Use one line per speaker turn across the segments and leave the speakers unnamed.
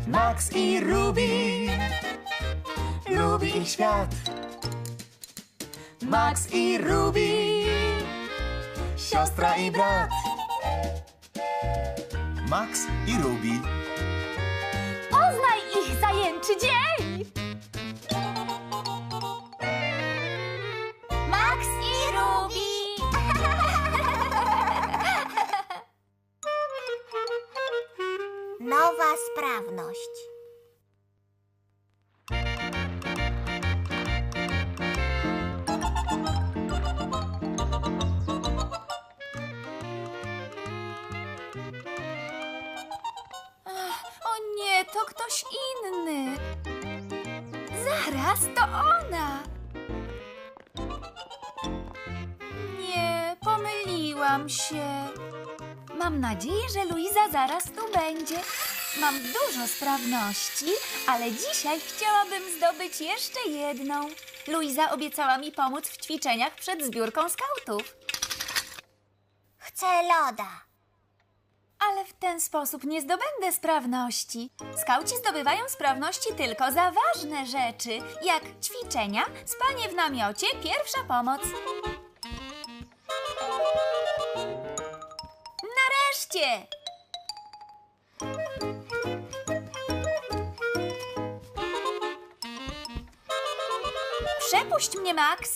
Max i Ruby, lubi ich świat. Max i Ruby, siostra i brat. Max i Ruby.
Poznaj ich zajęczy dzień! Max i Ruby!
Nowa sprawność.
O nie, to ktoś inny. Zaraz, to ona. Nie, pomyliłam się. Mam nadzieję, że Luiza zaraz tu będzie. Mam dużo sprawności, ale dzisiaj chciałabym zdobyć jeszcze jedną. Luiza obiecała mi pomóc w ćwiczeniach przed zbiórką skautów.
Chcę loda.
Ale w ten sposób nie zdobędę sprawności. Skauci zdobywają sprawności tylko za ważne rzeczy, jak ćwiczenia, spanie w namiocie, pierwsza pomoc. Nareszcie! Przepuść mnie, Max.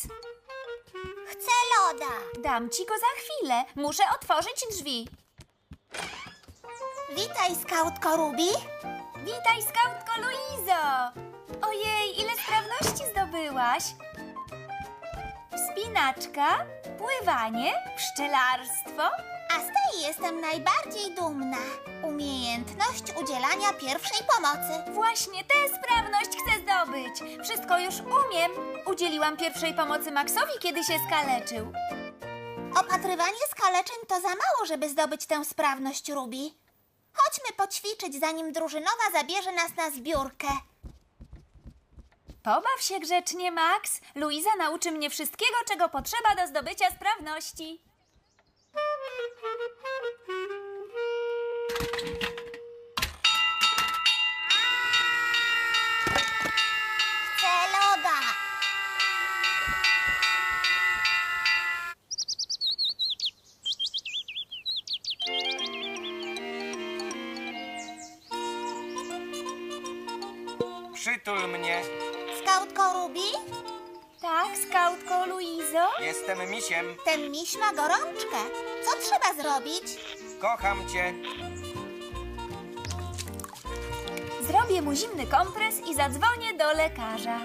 Chcę loda.
Dam ci go za chwilę. Muszę otworzyć drzwi.
Witaj, skautko Ruby.
Witaj, skautko Luizo! Ojej, ile sprawności zdobyłaś! Wspinaczka, pływanie, pszczelarstwo.
A z tej jestem najbardziej dumna. Umiejętność udzielania pierwszej pomocy.
Właśnie tę sprawność chcę zdobyć. Wszystko już umiem. Udzieliłam pierwszej pomocy Maxowi, kiedy się skaleczył.
Opatrywanie skaleczeń to za mało, żeby zdobyć tę sprawność, Ruby. Chodźmy poćwiczyć, zanim drużynowa zabierze nas na zbiórkę.
Pobaw się grzecznie, Max. Luiza nauczy mnie wszystkiego, czego potrzeba do zdobycia sprawności.
Chcę loda.
Przytul mnie.
Skautko Ruby,
Tak, skautko Luizo?
Jestem misiem.
ten miś ma gorączkę. Co trzeba zrobić?
Kocham cię.
Zrobię mu zimny kompres i zadzwonię do lekarza.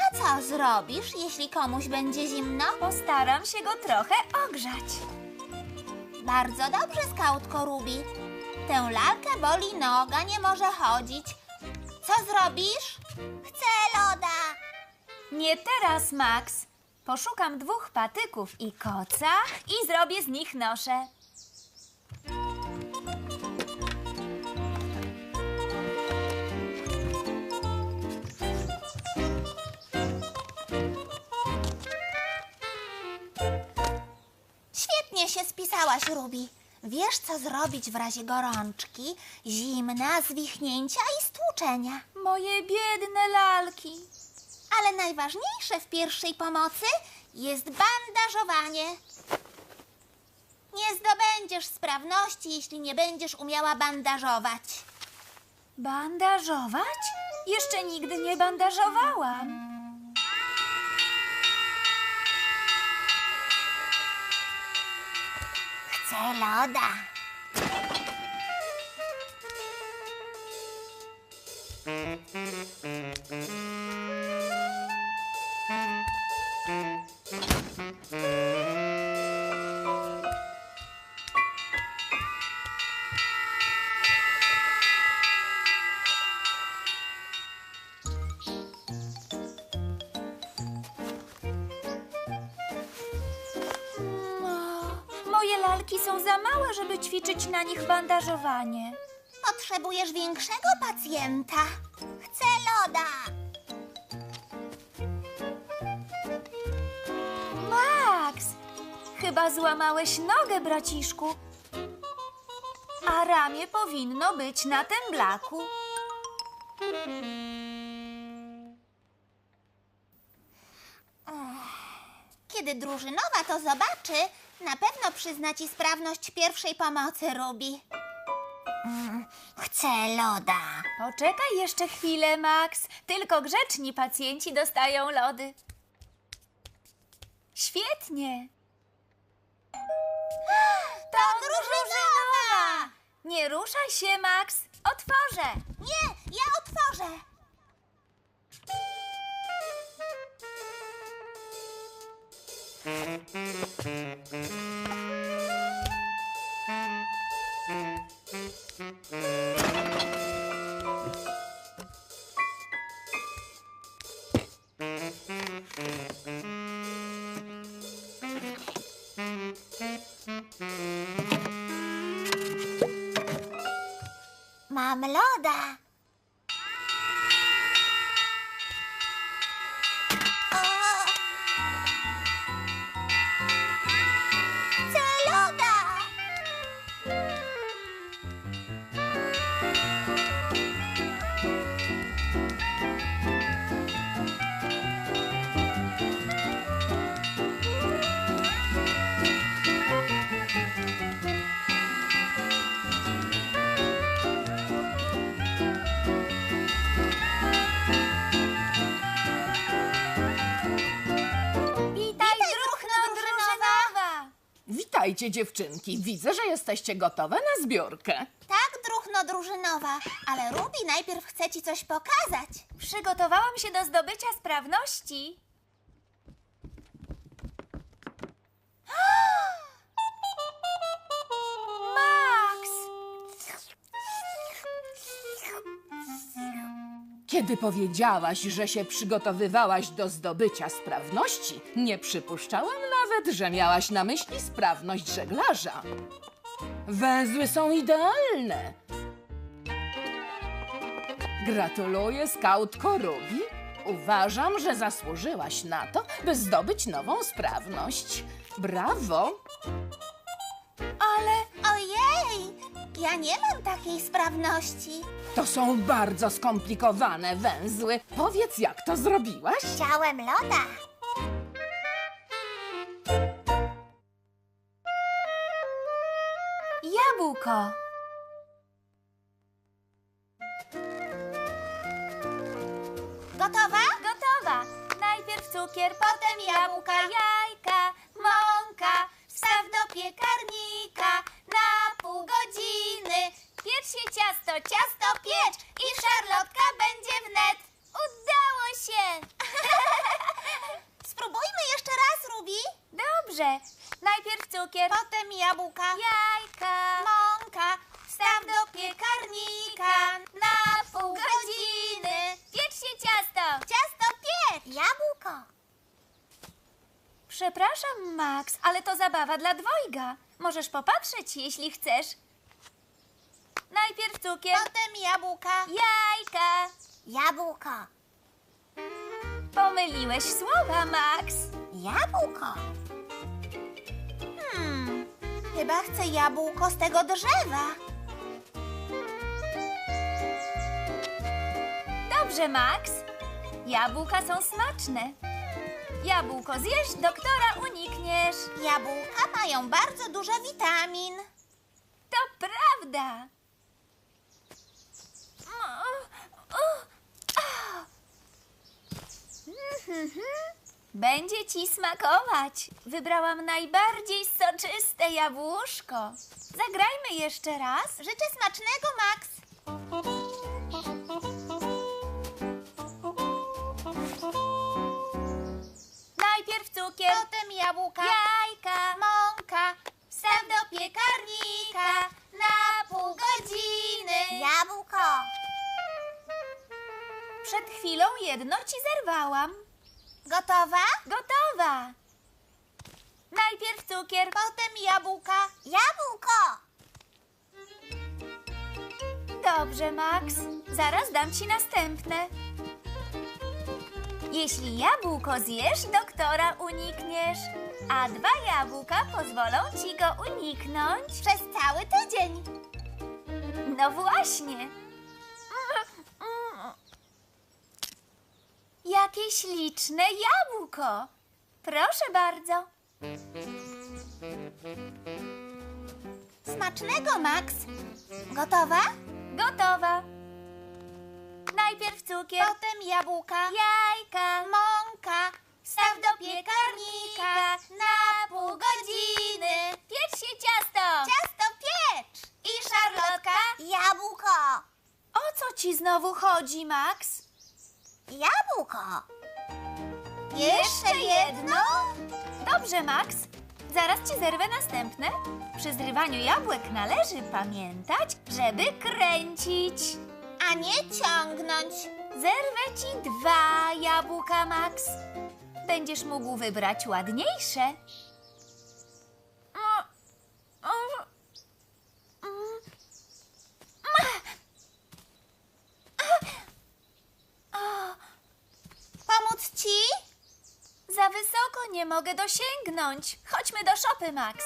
A co zrobisz, jeśli komuś będzie zimno?
Postaram się go trochę ogrzać.
Bardzo dobrze, skautko Ruby. Tę lalkę boli noga, nie może chodzić. Co zrobisz? Chcę loda.
Nie teraz, Max. Poszukam 2 patyków i koca i zrobię z nich nosze.
Świetnie się spisałaś, Ruby. Wiesz, co zrobić w razie gorączki, zimna, zwichnięcia i stłuczenia.
Moje biedne lalki.
Ale najważniejsze w pierwszej pomocy jest bandażowanie. Nie zdobędziesz sprawności, jeśli nie będziesz umiała bandażować.
Bandażować? Jeszcze nigdy nie bandażowałam.
Chcę loda.
Moje lalki są za małe, żeby ćwiczyć na nich bandażowanie.
Potrzebujesz większego pacjenta. Chcę loda.
Max, chyba złamałeś nogę, braciszku. A ramię powinno być na temblaku.
Kiedy drużynowa to zobaczy, na pewno przyzna ci sprawność pierwszej pomocy, Ruby. Chcę loda.
Poczekaj jeszcze chwilę, Max. Tylko grzeczni pacjenci dostają lody. Świetnie.
To drużynowa!
Nie ruszaj się, Max. Otworzę.
Nie, ja otworzę. Mam loda. Chcę loda.
Witaj, druchno drużynowa.
Witajcie, dziewczynki. Widzę, że jesteście gotowe na zbiórkę.
Tak, druchno drużynowa, ale Ruby najpierw chce ci coś pokazać.
Przygotowałam się do zdobycia sprawności. Max!
Kiedy powiedziałaś, że się przygotowywałaś do zdobycia sprawności, nie przypuszczałam nawet, że miałaś na myśli sprawność żeglarza. Węzły są idealne. Gratuluję, skautko Ruby. Uważam, że zasłużyłaś na to, by zdobyć nową sprawność. Brawo!
Ale
Ojej, ja nie mam takiej sprawności.
To są bardzo skomplikowane węzły. Powiedz, jak to zrobiłaś?
Chciałem loda.
jabłko.
Gotowa?
Gotowa. Najpierw cukier, potem jabłka, jajka, mąka. Wstaw do piekarnika na pół godziny. Piecz się ciasto, ciasto piecz i szarlotka będzie wnet. Udało się!
Spróbujmy jeszcze raz, Ruby.
Dobrze. Najpierw cukier,
Potem jabłka,
jajka,
mąka.
wstaw do piekarnika na pół godziny. Piecz się ciasto.
Ciasto piecz. Jabłko.
Przepraszam, Max, ale to zabawa dla dwojga. Możesz popatrzeć, jeśli chcesz. Najpierw cukier,
Potem jabłka,
jajka.
jabłko.
Pomyliłeś słowa, Max.
Jabłko. Chyba chcę jabłko z tego drzewa.
Dobrze, Max. Jabłka są smaczne. Jabłko zjesz, doktora unikniesz.
Jabłka mają bardzo dużo witamin.
To prawda. Będzie ci smakować. Wybrałam najbardziej soczyste jabłuszko. Zagrajmy jeszcze raz.
Życzę smacznego, Max.
Najpierw cukier,
Potem jabłka,
jajka,
mąka.
wstaw do piekarnika na pół godziny.
Jabłko.
Przed chwilą jedno ci zerwałam.
Gotowa?
Gotowa. Najpierw cukier,
Potem jabłka. Jabłko.
Dobrze, Max. Zaraz dam ci następne. Jeśli jabłko zjesz, doktora unikniesz. A 2 jabłka pozwolą ci go uniknąć.
Przez cały tydzień.
No właśnie. śliczne jabłko. Proszę bardzo.
Smacznego, Max. Gotowa?
Gotowa. Najpierw cukier,
Potem jabłka,
jajka,
mąka. Wstaw do piekarnika na pół godziny.
piecz się ciasto.
Ciasto piecz. I szarlotka. Jabłko.
O co ci znowu chodzi, Max?
Jabłko. Jeszcze jedno?
Dobrze, Max. Zaraz ci zerwę następne. Przy zrywaniu jabłek należy pamiętać, żeby kręcić.
A nie ciągnąć.
Zerwę ci 2 jabłka, Max. Będziesz mógł wybrać ładniejsze.
Pomóc ci?
Za wysoko nie mogę dosięgnąć. Chodźmy do szopy, Max.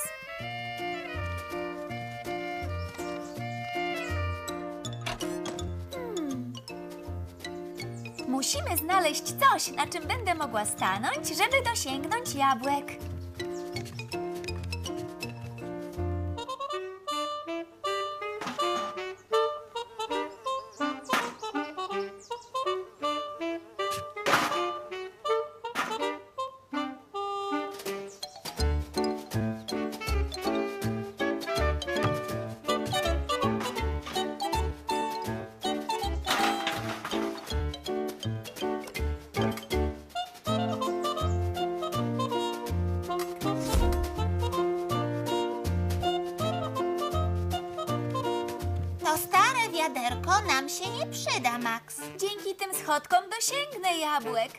Musimy znaleźć coś, na czym będę mogła stanąć, żeby dosięgnąć jabłek.
To stare wiaderko nam się nie przyda, Max.
Dzięki tym schodkom dosięgnę jabłek.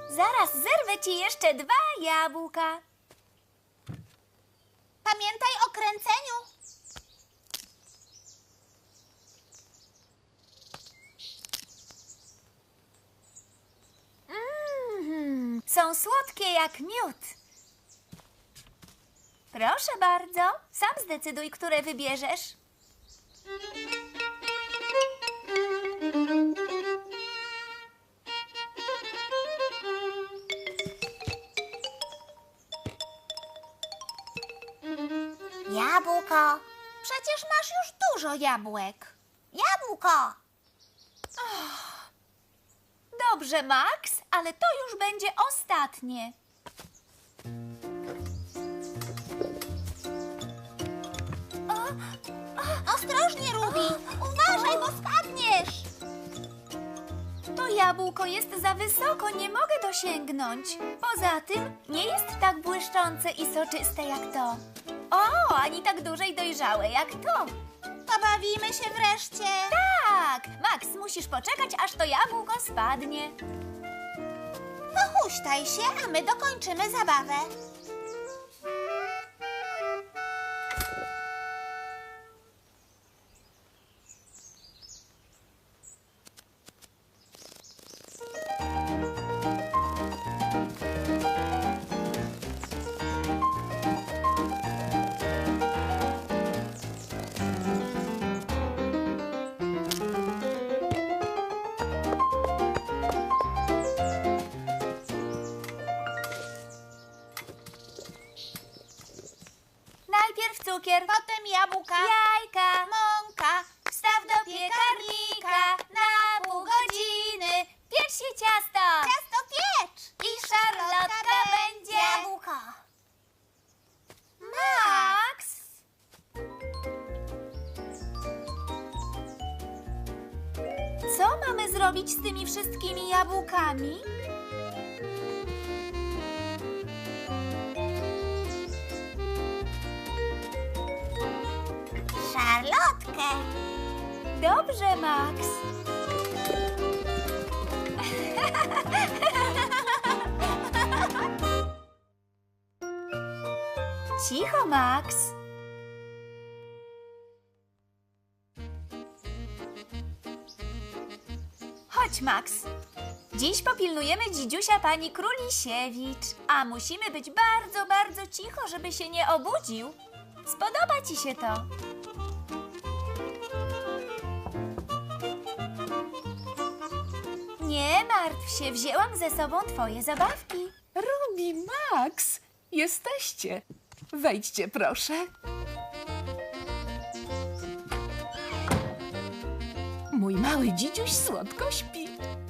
Zaraz zerwę ci jeszcze 2 jabłka.
Pamiętaj o kręceniu.
Są słodkie jak miód. Proszę bardzo, sam zdecyduj, które wybierzesz.
Jabłko. Przecież masz już dużo jabłek. Jabłko.
Dobrze, Max, ale to już będzie ostatnie.
Ostrożnie, Ruby. Uważaj, bo spadniesz.
To jabłko jest za wysoko, nie mogę dosięgnąć. Poza tym nie jest tak błyszczące i soczyste jak to. O, ani tak duże i dojrzałe jak to.
Pobawimy się wreszcie.
Tak, Max, musisz poczekać, aż to jabłko spadnie.
Pochuśtaj się, a my dokończymy zabawę.
Najpierw cukier,
Potem jabłka,
jajka,
mąka. Wstaw do piekarnika na pół godziny.
piecz się ciasto.
Ciasto piecz. I szarlotka będzie. Jabłko.
Max! Co mamy zrobić z tymi wszystkimi jabłkami?
Szarlotkę.
Dobrze, Max. Cicho, Max. Chodź, Max. Dziś popilnujemy dzidziusia pani Królisiewicz, a musimy być bardzo, bardzo cicho, żeby się nie obudził. Spodoba ci się to. Nie martw się, wzięłam ze sobą twoje zabawki.
Ruby, Max, jesteście. Wejdźcie, proszę. Mój mały dzidziuś słodko śpi.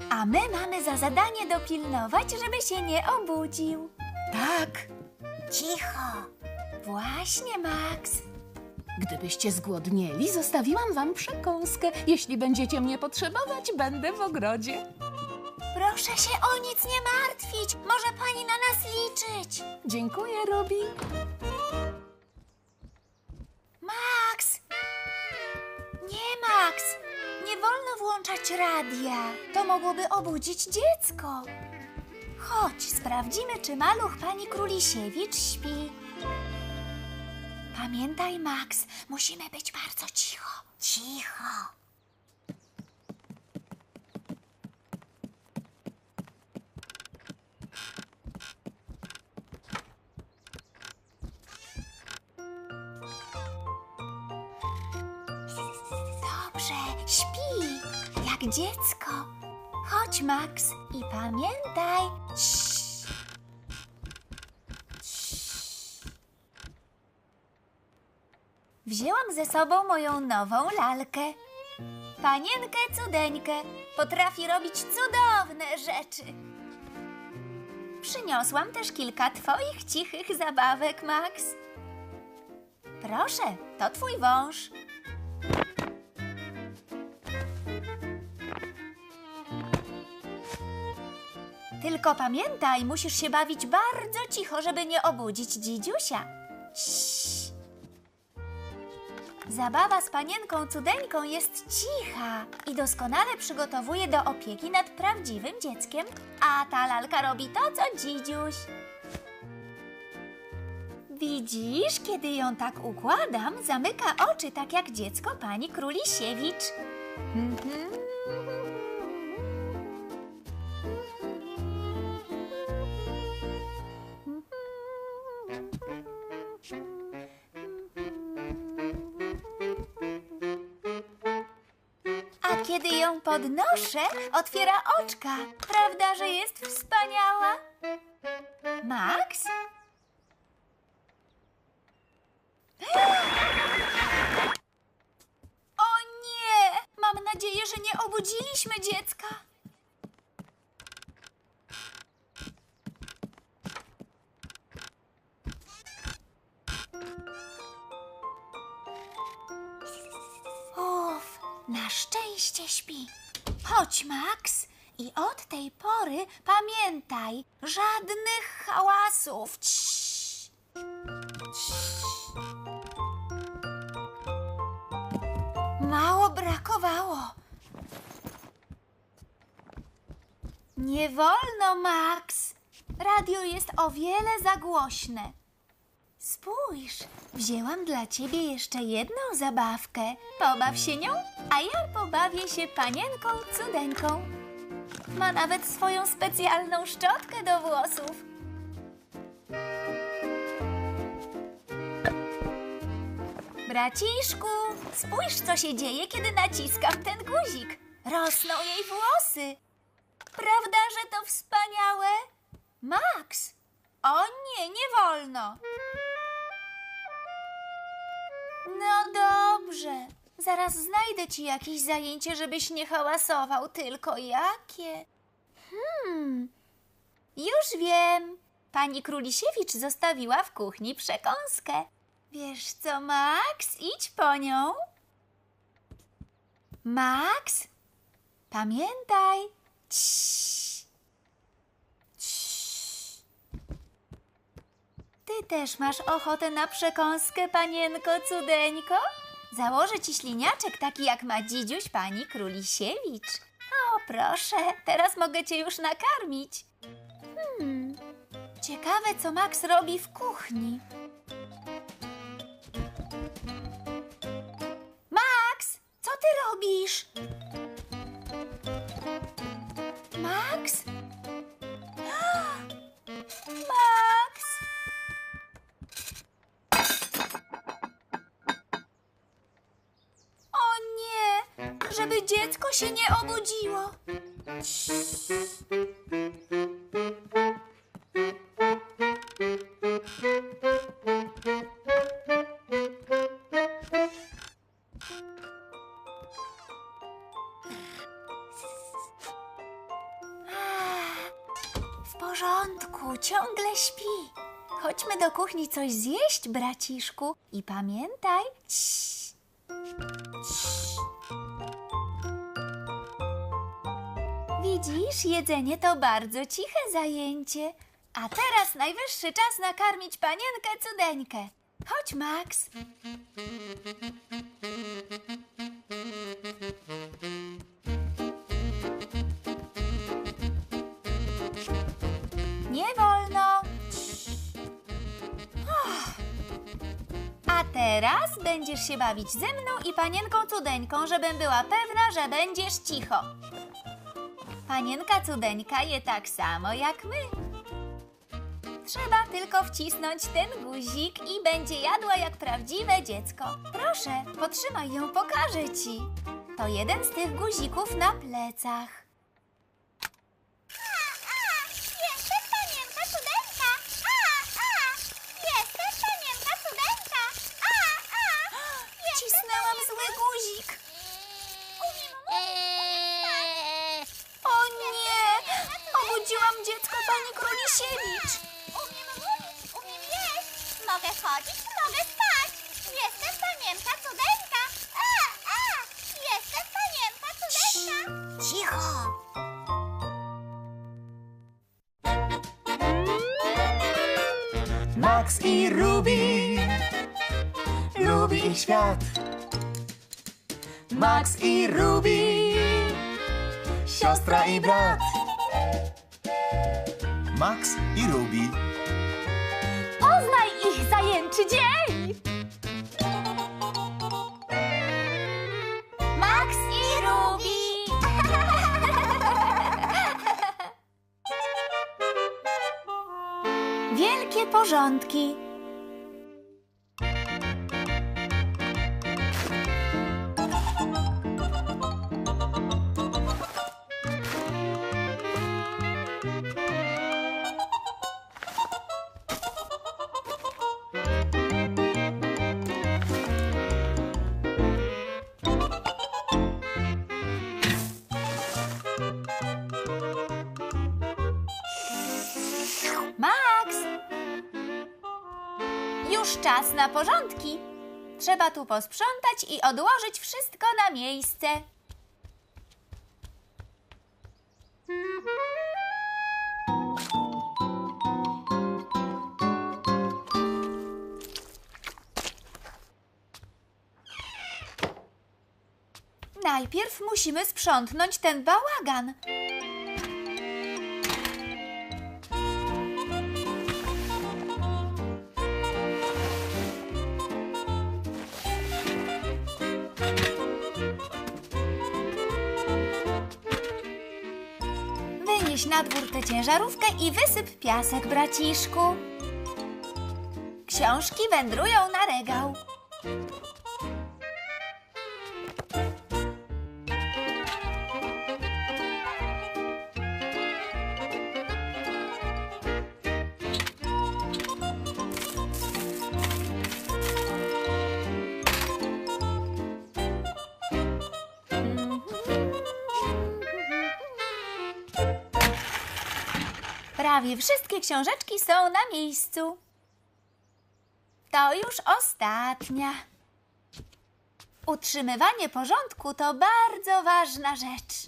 A my mamy za zadanie dopilnować, żeby się nie obudził.
Tak,
Cicho.
Właśnie, Max.
gdybyście zgłodnieli, zostawiłam wam przekąskę. Jeśli będziecie mnie potrzebować, będę w ogrodzie.
Proszę się o nic nie martwić. Może pani na nas liczyć.
Dziękuję, Ruby.
Max!
Nie, Max. Nie wolno włączać radia. To mogłoby obudzić dziecko. Chodź, sprawdzimy, czy maluch pani Królisiewicz śpi. Pamiętaj, Max, musimy być bardzo cicho.
Cicho.
Dobrze, śpi, jak dziecko. Chodź, Max, i pamiętaj. Ciii. Wzięłam ze sobą moją nową lalkę. Panienkę Cudeńkę. Potrafi robić cudowne rzeczy. Przyniosłam też kilka twoich cichych zabawek, Max. Proszę, to twój wąż. Tylko pamiętaj, musisz się bawić bardzo cicho, żeby nie obudzić dzidziusia. Ciii. Zabawa z panienką Cudeńką jest cicha i doskonale przygotowuje do opieki nad prawdziwym dzieckiem, a ta lalka robi to, co dzidziuś. Widzisz, kiedy ją tak układam, zamyka oczy tak jak dziecko pani Królisiewicz. A kiedy ją podnoszę, otwiera oczka. Prawda, że jest wspaniała? Max? O nie! Mam nadzieję, że nie obudziliśmy dziecka. Uff, na szczęście śpi. Chodź, Max. I od tej pory pamiętaj, żadnych hałasów. Ciii. Mało brakowało. Nie wolno, Max. Radio jest o wiele za głośne. Spójrz, wzięłam dla ciebie jeszcze jedną zabawkę. Pobaw się nią, a ja pobawię się panienką Cudeńką. Ma nawet swoją specjalną szczotkę do włosów. Braciszku, spójrz, co się dzieje, kiedy naciskam ten guzik. Rosną jej włosy. Prawda, że to wspaniałe? Max! O nie, nie wolno. No dobrze. Zaraz znajdę ci jakieś zajęcie, żebyś nie hałasował. Tylko jakie? Już wiem. Pani Królisiewicz zostawiła w kuchni przekąskę. Wiesz co, Max? Idź po nią. Max? Pamiętaj. Ciii. Ciii. Ty też masz ochotę na przekąskę, panienko Cudeńko? Założę ci śliniaczek taki, jak ma dzidziuś pani Królisiewicz. O, proszę, teraz mogę cię już nakarmić. Ciekawe, co Max robi w kuchni. Max, co ty robisz? Max? żeby dziecko się nie obudziło. W porządku, ciągle śpi. Chodźmy do kuchni coś zjeść, braciszku. I pamiętaj... Widzisz, jedzenie to bardzo ciche zajęcie. A teraz najwyższy czas nakarmić panienkę cudeńkę. Chodź, Max. Nie wolno. A teraz będziesz się bawić ze mną i panienką cudeńką, żebym była pewna, że będziesz cicho. Panienka cudeńka je tak samo jak my. Trzeba tylko wcisnąć ten guzik i będzie jadła jak prawdziwe dziecko. Proszę, potrzymaj ją, pokażę ci. To jeden z tych guzików na plecach.
Jestem panienka cudeńka! Jestem panienka cudeńka!
Wcisnęłam zły guzik. O nie! Obudziłam dziecko pani Królisiewicz.
Umiem mówić, umiem jeść. Mogę chodzić, mogę spać. Jestem panienka cudeńka! Jestem panienka cudeńka!
Cicho!
Max i Ruby, lubi ich świat. Max i Ruby, siostra i brat. Max i Ruby,
Poznaj ich zajęczy dzień! Max i Ruby! Wielkie porządki. Max! Już czas na porządki. Trzeba tu posprzątać i odłożyć wszystko na miejsce. Najpierw musimy sprzątnąć ten bałagan. Wynieś na dwór tę ciężarówkę i wysyp piasek, braciszku. Książki wędrują na regał. Prawie wszystkie książeczki są na miejscu. To już ostatnia. Utrzymywanie porządku to bardzo ważna rzecz.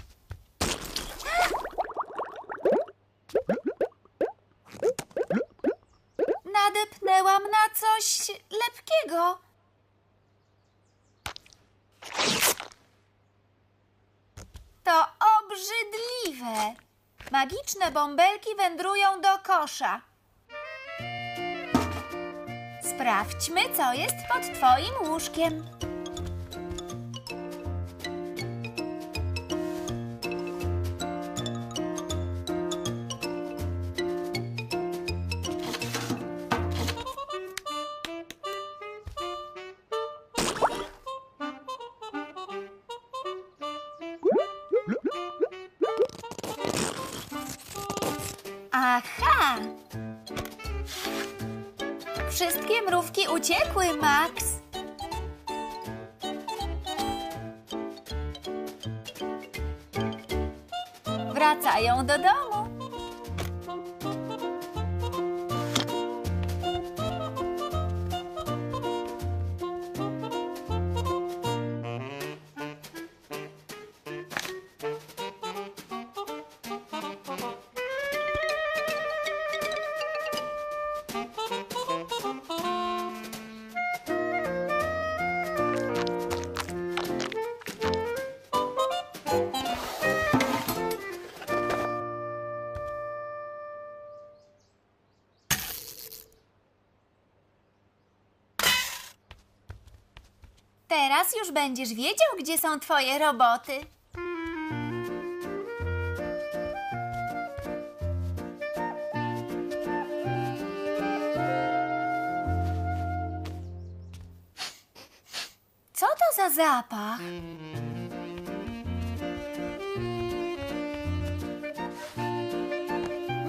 Nadepnęłam na coś lepkiego. To obrzydliwe. Magiczne bąbelki wędrują do kosza. Sprawdźmy, co jest pod twoim łóżkiem. Aha! Wszystkie mrówki uciekły, Max. Wracają do domu. Teraz już będziesz wiedział, gdzie są twoje roboty. Co to za zapach?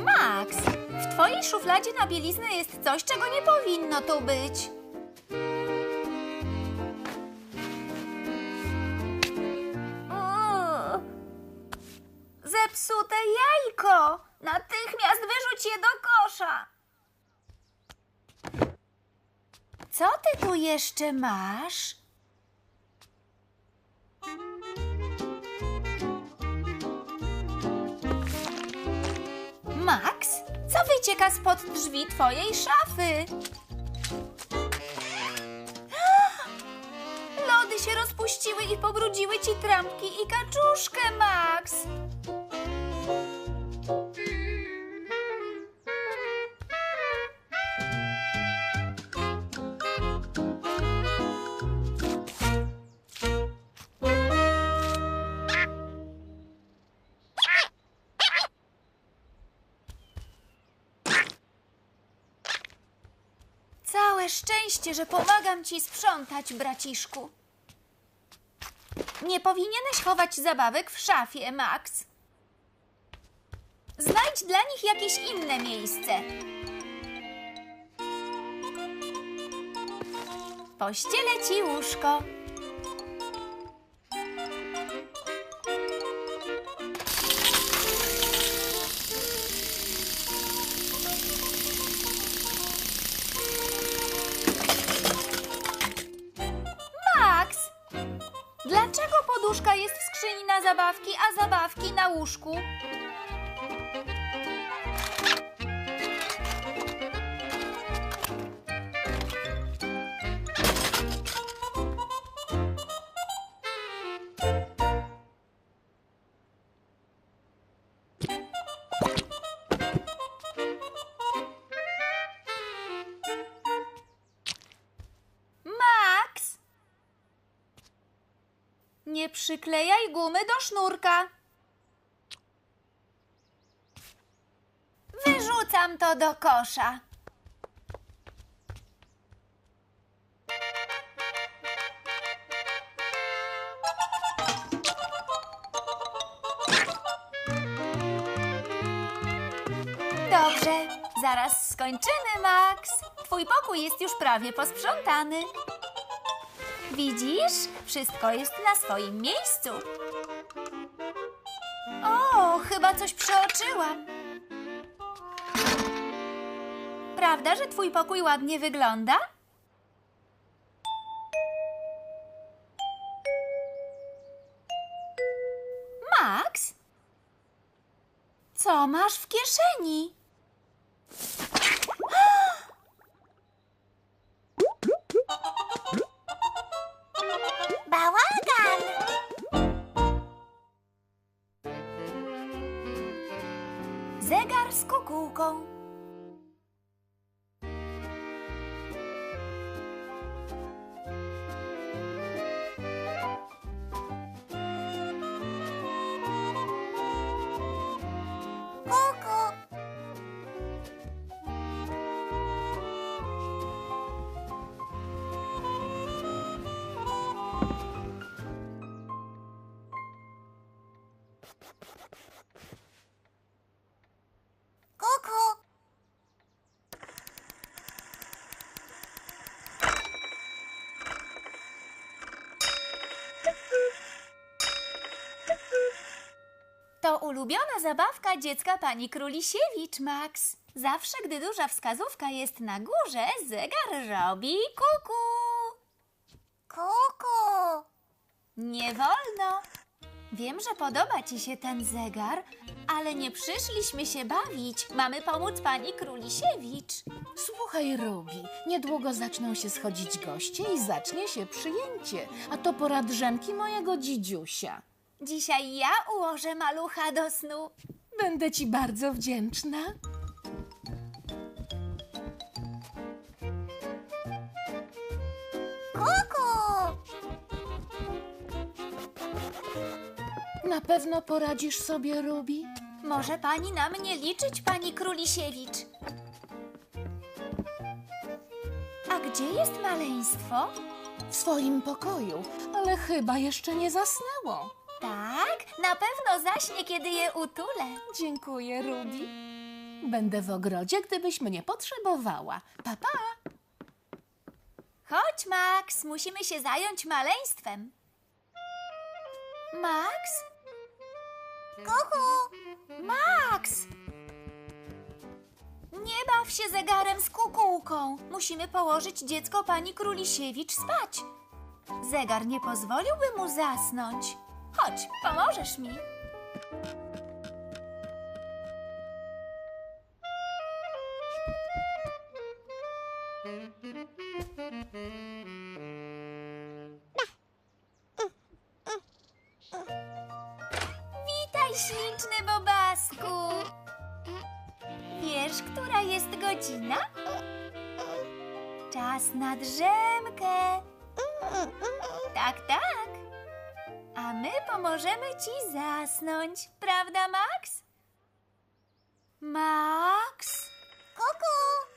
Max, w twojej szufladzie na bieliznę jest coś, czego nie powinno tu być. Zepsute jajko! Natychmiast wyrzuć je do kosza! Co ty tu jeszcze masz? Max, co wycieka spod drzwi twojej szafy? Lody się rozpuściły i pobrudziły ci trampki i kaczuszkę, Max. Całe szczęście, że pomagam ci sprzątać, braciszku. Nie powinieneś chować zabawek w szafie, Max. Znajdź dla nich jakieś inne miejsce. Pościelę ci łóżko. Max! Dlaczego poduszka jest w skrzyni na zabawki, a zabawki na łóżku? Max! Nie przyklejaj gumy do sznurka. Wyrzucam to do kosza. Dobrze, zaraz skończymy, Max. Twój pokój jest już prawie posprzątany. Widzisz? Wszystko jest na swoim miejscu. O, chyba coś przeoczyłam. Prawda, że twój pokój ładnie wygląda? Max? Co masz w kieszeni?
Bałagan!
Zegar z kukułką.
Kuku! Kuku!
To ulubiona zabawka dziecka pani Królisiewicz, Max. Zawsze, gdy duża wskazówka jest na górze, zegar robi kuku.
Kuku.
Nie wolno. Wiem, że podoba ci się ten zegar, ale nie przyszliśmy się bawić. Mamy pomóc pani Królisiewicz.
Słuchaj, Ruby, niedługo zaczną się schodzić goście i zacznie się przyjęcie. A to pora drzemki mojego dzidziusia.
Dzisiaj ja ułożę malucha do snu.
Będę ci bardzo wdzięczna.
Kuku.
Na pewno poradzisz sobie, Ruby?
Może pani na mnie liczyć, pani Królisiewicz. A gdzie jest maleństwo?
W swoim pokoju, ale chyba jeszcze nie zasnęło.
Tak, na pewno zaśnie, kiedy je utulę.
Dziękuję, Ruby. Będę w ogrodzie, gdybyś mnie potrzebowała. Pa, pa.
Chodź, Max, musimy się zająć maleństwem. Max?
Kuku.
Max! Nie baw się zegarem z kukułką. Musimy położyć dziecko pani Królisiewicz spać. Zegar nie pozwoliłby mu zasnąć. Chodź, pomożesz mi. Witaj, śliczny bobasku. Wiesz, która jest godzina? Czas na drzemkę. Tak, tak. A my pomożemy ci zasnąć. Prawda, Max? Max?
Kuku.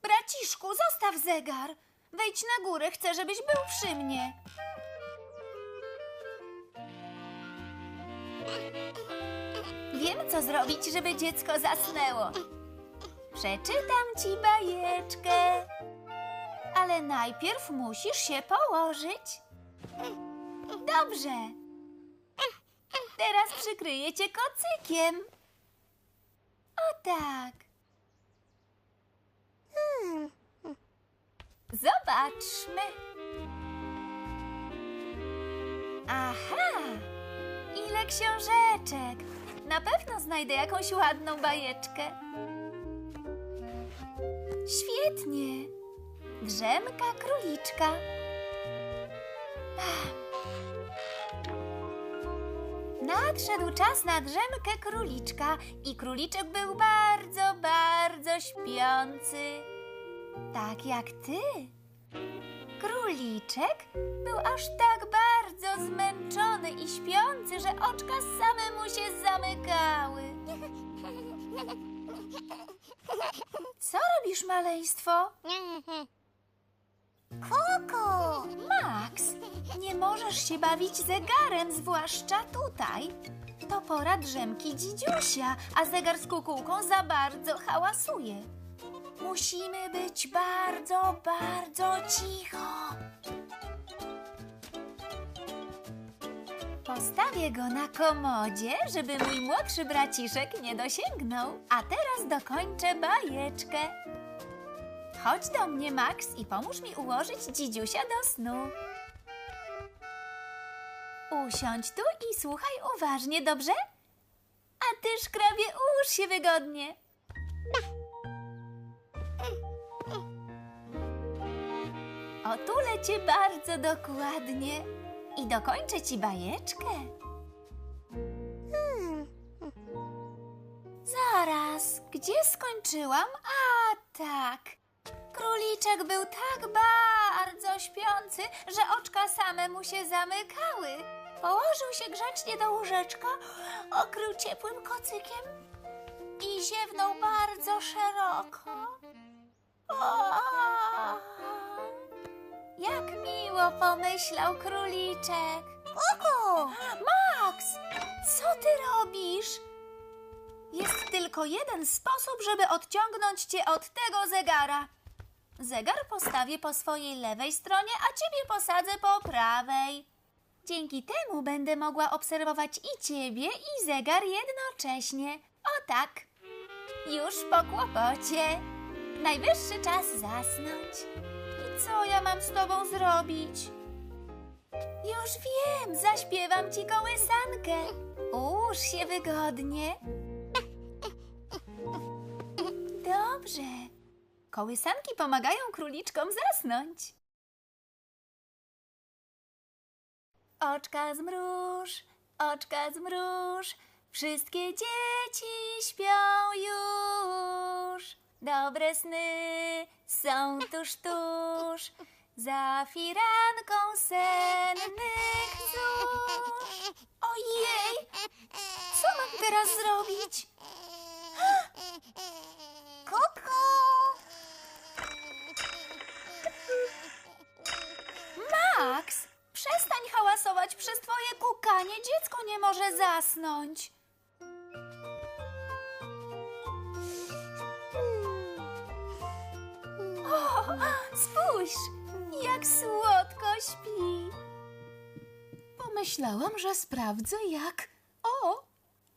Braciszku, zostaw zegar. Wejdź na górę, chcę, żebyś był przy mnie. Wiem, co zrobić, żeby dziecko zasnęło. Przeczytam ci bajeczkę. Ale najpierw musisz się położyć. Dobrze. Teraz przykryję cię kocykiem. O tak. Zobaczmy. Aha! Ile książeczek! Na pewno znajdę jakąś ładną bajeczkę. Świetnie! Drzemka króliczka. Nadszedł czas na drzemkę króliczka i króliczek był bardzo, bardzo śpiący. Tak jak ty. Króliczek był aż tak bardzo zmęczony i śpiący, że oczka same mu się zamykały. Co robisz, maleństwo?
Kuku.
Max, nie możesz się bawić zegarem, zwłaszcza tutaj. To pora drzemki dzidziusia, a zegar z kukułką za bardzo hałasuje. Musimy być bardzo, bardzo cicho. Postawię go na komodzie, żeby mój młodszy braciszek nie dosięgnął. A teraz dokończę bajeczkę. Chodź do mnie, Max, i pomóż mi ułożyć dzidziusia do snu. Usiądź tu i słuchaj uważnie, dobrze? A ty, szkrabie, ułóż się wygodnie. Otulę cię bardzo dokładnie i dokończę ci bajeczkę. Zaraz, gdzie skończyłam? A, tak. Króliczek był tak bardzo śpiący, że oczka same mu się zamykały. Położył się grzecznie do łóżeczka, okrył ciepłym kocykiem i ziewnął bardzo szeroko. O, jak miło, pomyślał króliczek.
Kuku.
Max, co ty robisz? Jest tylko jeden sposób, żeby odciągnąć cię od tego zegara. Zegar postawię po swojej lewej stronie, a ciebie posadzę po prawej. Dzięki temu będę mogła obserwować i ciebie, i zegar jednocześnie. O tak. Już po kłopocie. Najwyższy czas zasnąć. I co ja mam z tobą zrobić? Już wiem, zaśpiewam ci kołysankę. Ułóż się wygodnie. Dobrze. Kołysanki pomagają króliczkom zasnąć. Oczka zmruż, wszystkie dzieci śpią już. Dobre sny są tuż, za firanką sennych zórz. Ojej, co mam teraz zrobić?
Kuku!
Max, przestań hałasować przez twoje kukanie. Dziecko nie może zasnąć. O, spójrz, jak słodko śpi.
Pomyślałam, że sprawdzę jak... O,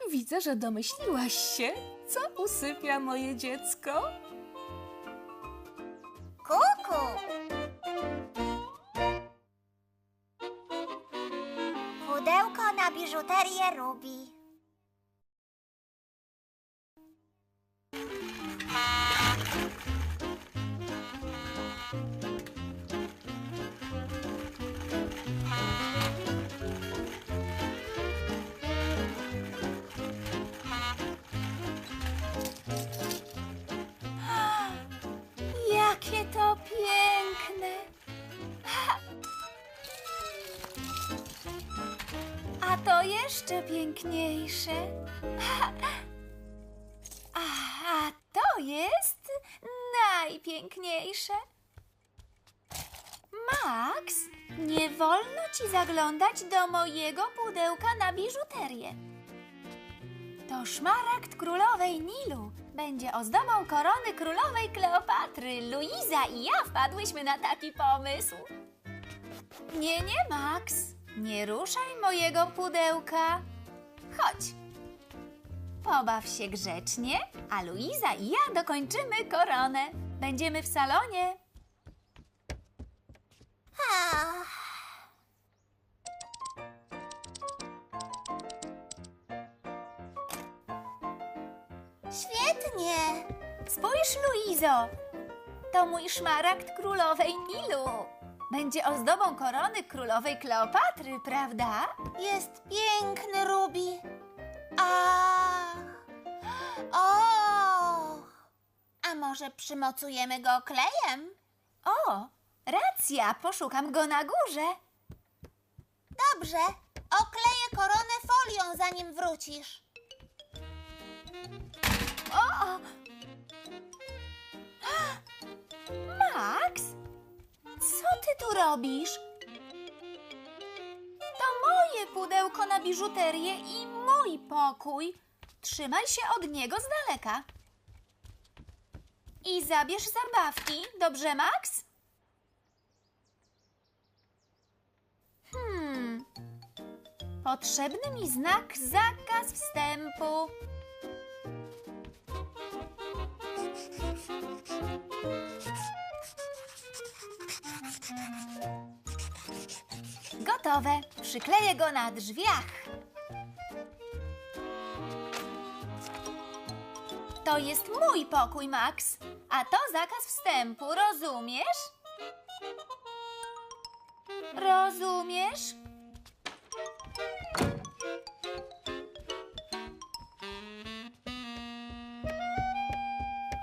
widzę, że domyśliłaś się, co usypia moje dziecko.
Kuku! Pudełko na biżuterię Ruby.
Jakie to piękne. A to jeszcze piękniejsze. A to jest najpiękniejsze. Max, nie wolno ci zaglądać do mojego pudełka na biżuterię. To szmaragd królowej Nilu. Będzie ozdobą korony królowej Kleopatry. Luiza i ja wpadłyśmy na taki pomysł. Nie, Max. Nie ruszaj mojego pudełka. Chodź. Pobaw się grzecznie, a Luiza i ja dokończymy koronę. Będziemy w salonie.
Świetnie!
Spójrz, Luizo. To mój szmaragd królowej Nilu. Będzie ozdobą korony królowej Kleopatry, prawda?
Jest piękny, Ruby. Ach! Och! A może przymocujemy go klejem?
O, racja, poszukam go na górze.
Dobrze, okleję koronę folią, zanim wrócisz.
O! Max, co ty tu robisz? To moje pudełko na biżuterię i mój pokój. Trzymaj się od niego z daleka. I zabierz zabawki, dobrze, Max? Potrzebny mi znak zakaz wstępu. Gotowe. Przykleję go na drzwiach. To jest mój pokój, Max. A to zakaz wstępu, rozumiesz? Rozumiesz?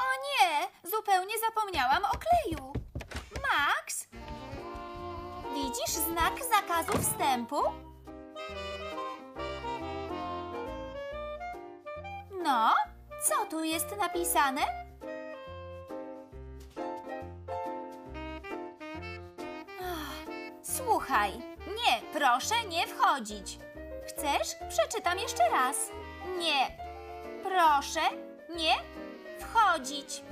O nie, zupełnie zapomniałam o kleju. Max? Widzisz znak zakazu wstępu? No, co tu jest napisane? Słuchaj, nie, proszę nie wchodzić. Chcesz? Przeczytam jeszcze raz. Nie, proszę nie wchodzić.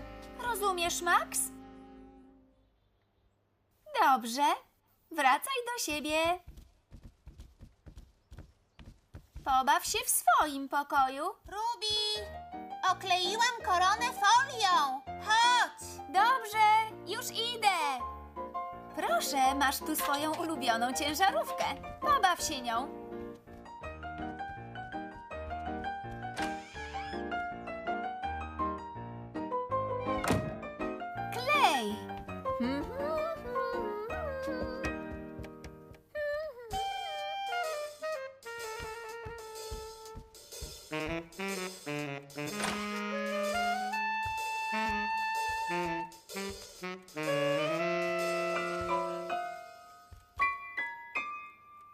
Rozumiesz, Max? Dobrze, wracaj do siebie. Pobaw się w swoim pokoju.
Ruby, okleiłam koronę folią. Chodź.
Dobrze, już idę. Proszę, masz tu swoją ulubioną ciężarówkę. Pobaw się nią. Klej.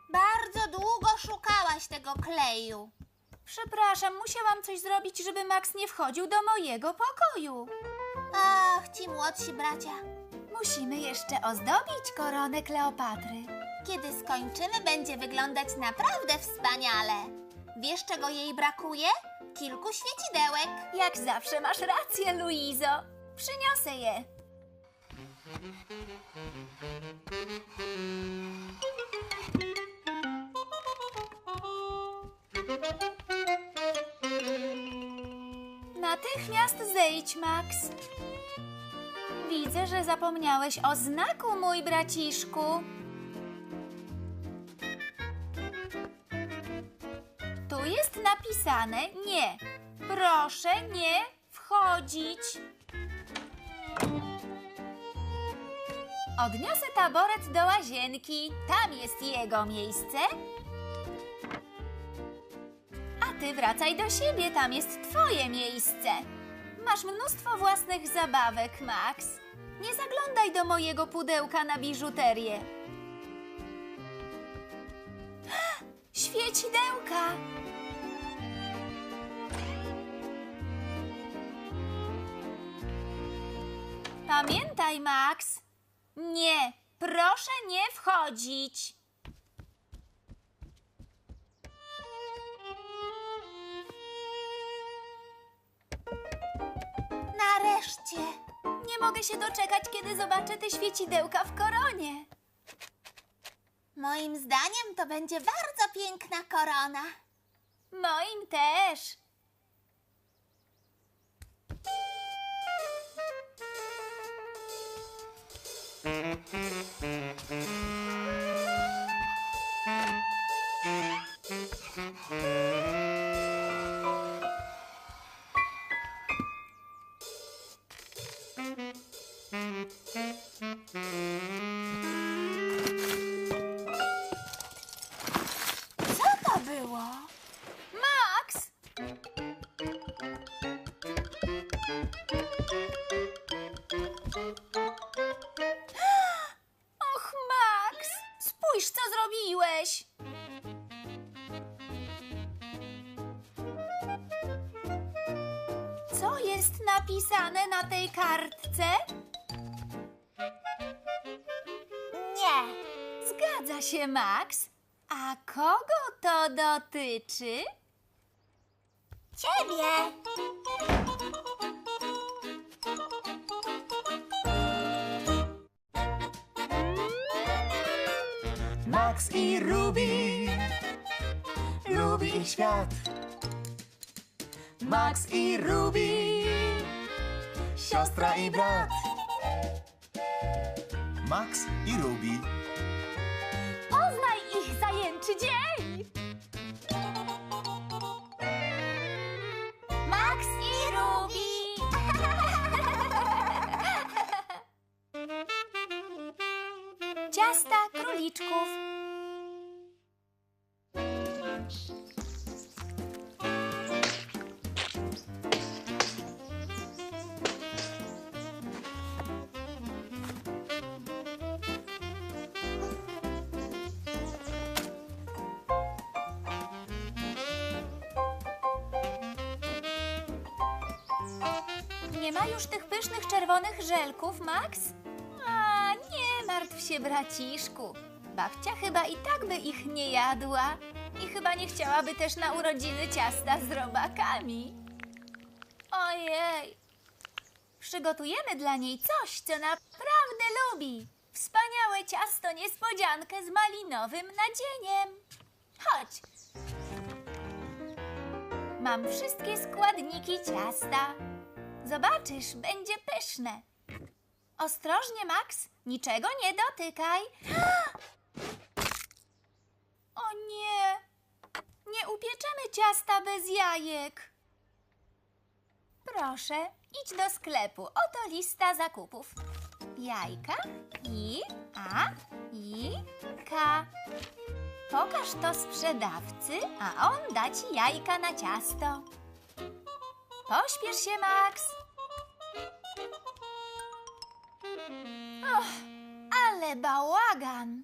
Bardzo długo szukałaś tego kleju.
Przepraszam, musiałam coś zrobić, żeby Max nie wchodził do mojego pokoju.
Ach, ci młodsi bracia.
Musimy jeszcze ozdobić koronę Kleopatry.
Kiedy skończymy, będzie wyglądać naprawdę wspaniale. Wiesz, czego jej brakuje? Kilku świecidełek.
Jak zawsze masz rację, Luizo. Przyniosę je. Natychmiast zejdź, Max. Widzę, że zapomniałeś o znaku, mój braciszku. Tu jest napisane nie. Proszę nie wchodzić. Odniosę taboret do łazienki. Tam jest jego miejsce. A ty wracaj do siebie. Tam jest twoje miejsce. Masz mnóstwo własnych zabawek, Max. Nie zaglądaj do mojego pudełka na biżuterię. Świecidełka! Pamiętaj, Max. Nie, proszę nie wchodzić.
Nareszcie.
Nie mogę się doczekać, kiedy zobaczę te świecidełka w koronie.
Moim zdaniem to będzie bardzo piękna korona.
Moim też.
Co to było?
Max! Och, Max! Spójrz, co zrobiłeś! Co jest napisane na tej kartce?
Nie.
Zgadza się, Max. A kogo to dotyczy?
Ciebie.
Max i Ruby lubi ich świat. Max i Ruby, siostra i brat. Max i Ruby.
Poznaj ich zajęczy dzień!
Max i Ruby.
Ciasta króliczków. Nie ma już tych pysznych czerwonych żelków, Max? A, nie martw się, braciszku. Babcia chyba i tak by ich nie jadła. I chyba nie chciałaby też na urodziny ciasta z robakami. Ojej. Przygotujemy dla niej coś, co naprawdę lubi. Wspaniałe ciasto niespodziankę z malinowym nadzieniem. Chodź. Mam wszystkie składniki ciasta. Zobaczysz, będzie pyszne. Ostrożnie, Max, niczego nie dotykaj. O nie, nie upieczemy ciasta bez jajek. Proszę, idź do sklepu. Oto lista zakupów. Jajka, K. Pokaż to sprzedawcy, a on da ci jajka na ciasto. Pośpiesz się, Max. Och, ale bałagan.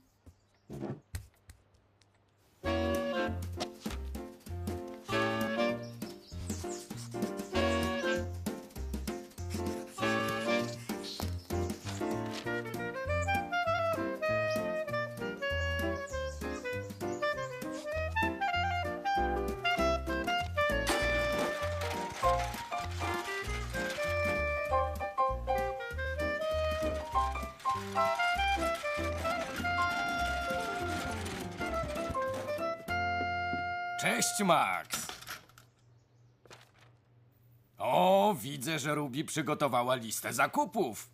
Cześć, Max. O, widzę, że Ruby przygotowała listę zakupów.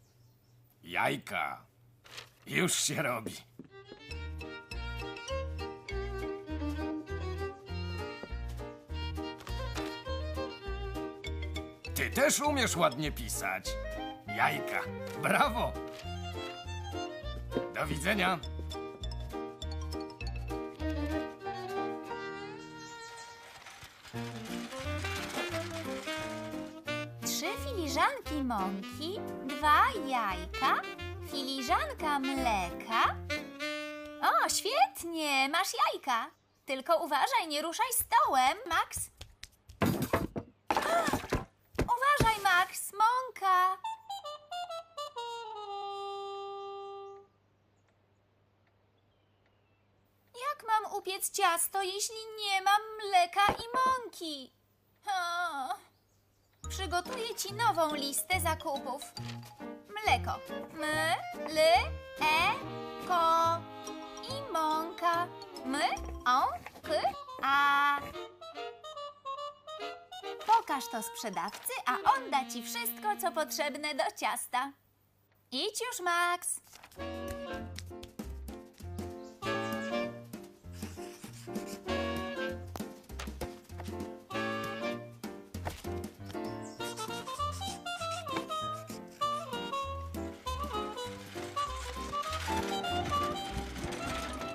Jajka. Już się robi. Ty też umiesz ładnie pisać. Jajka. Brawo. Do widzenia.
Trzy filiżanki mąki, 2 jajka, filiżanka mleka. O, świetnie, masz jajka. Tylko uważaj, nie ruszaj stołem, Max. Uważaj, Max, mąka. Jak mam upiec ciasto, jeśli nie mam mleka i mąki? O. Przygotuję ci nową listę zakupów. Mleko. Ko. I mąka. A. Pokaż to sprzedawcy, a on da ci wszystko, co potrzebne do ciasta. Idź już, Max.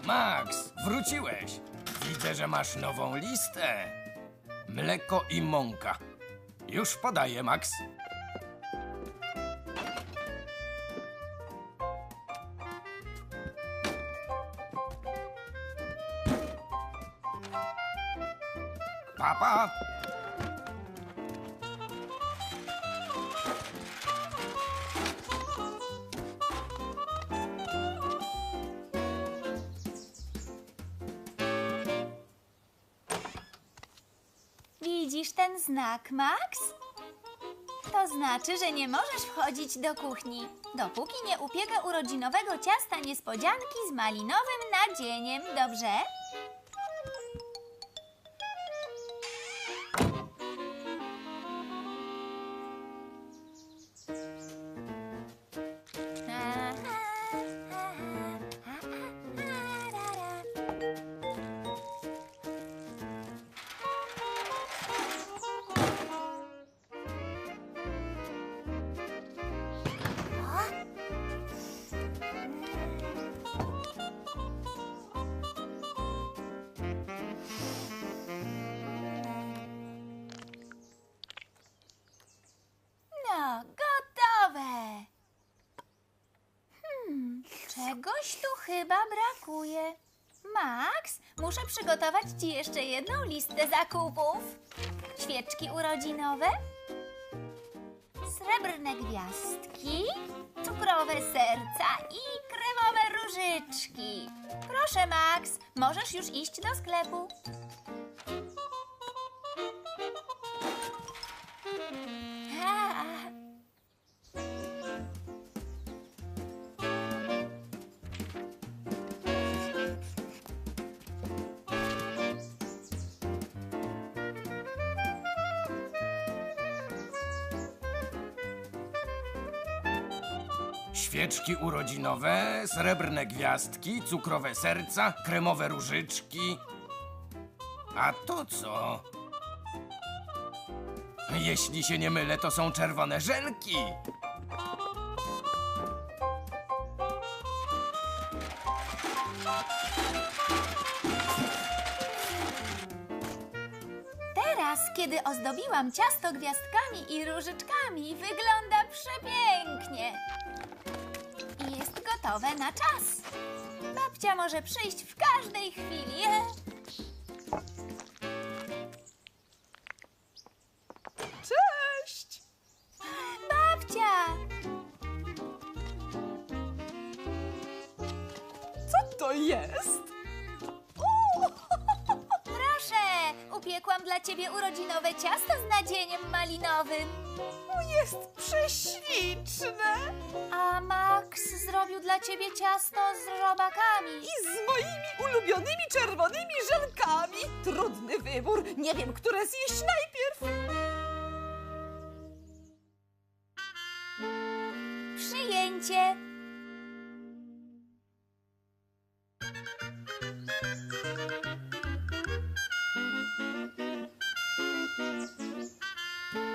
Max, wróciłeś. Widzę, że masz nową listę. Mleko i mąka. Już podaję, Max. Papa.
Widzisz ten znak, Max? To znaczy, że nie możesz wchodzić do kuchni, dopóki nie upiekę urodzinowego ciasta niespodzianki z malinowym nadzieniem, dobrze? No, gotowe. Czegoś tu chyba brakuje. Max, muszę przygotować ci jeszcze jedną listę zakupów. Świeczki urodzinowe, srebrne gwiazdki, cukrowe serca i kremowe różyczki. Proszę, Max, możesz już iść do sklepu.
Świeczki urodzinowe, srebrne gwiazdki, cukrowe serca, kremowe różyczki. A to co? Jeśli się nie mylę, to są czerwone żelki.
Teraz, kiedy ozdobiłam ciasto gwiazdkami i różyczkami, wygląda przepięknie. I jest gotowe na czas. Babcia może przyjść w każdej chwili.
Cześć!
Babcia!
Co to jest?
Proszę, upiekłam dla ciebie urodzinowe ciasto z nadzieniem malinowym.
Jest prześliczne!
A Max zrobił dla ciebie ciasto z robakami.
I z moimi ulubionymi czerwonymi żelkami. Trudny wybór. Nie wiem, które zjeść najpierw.
Przyjęcie.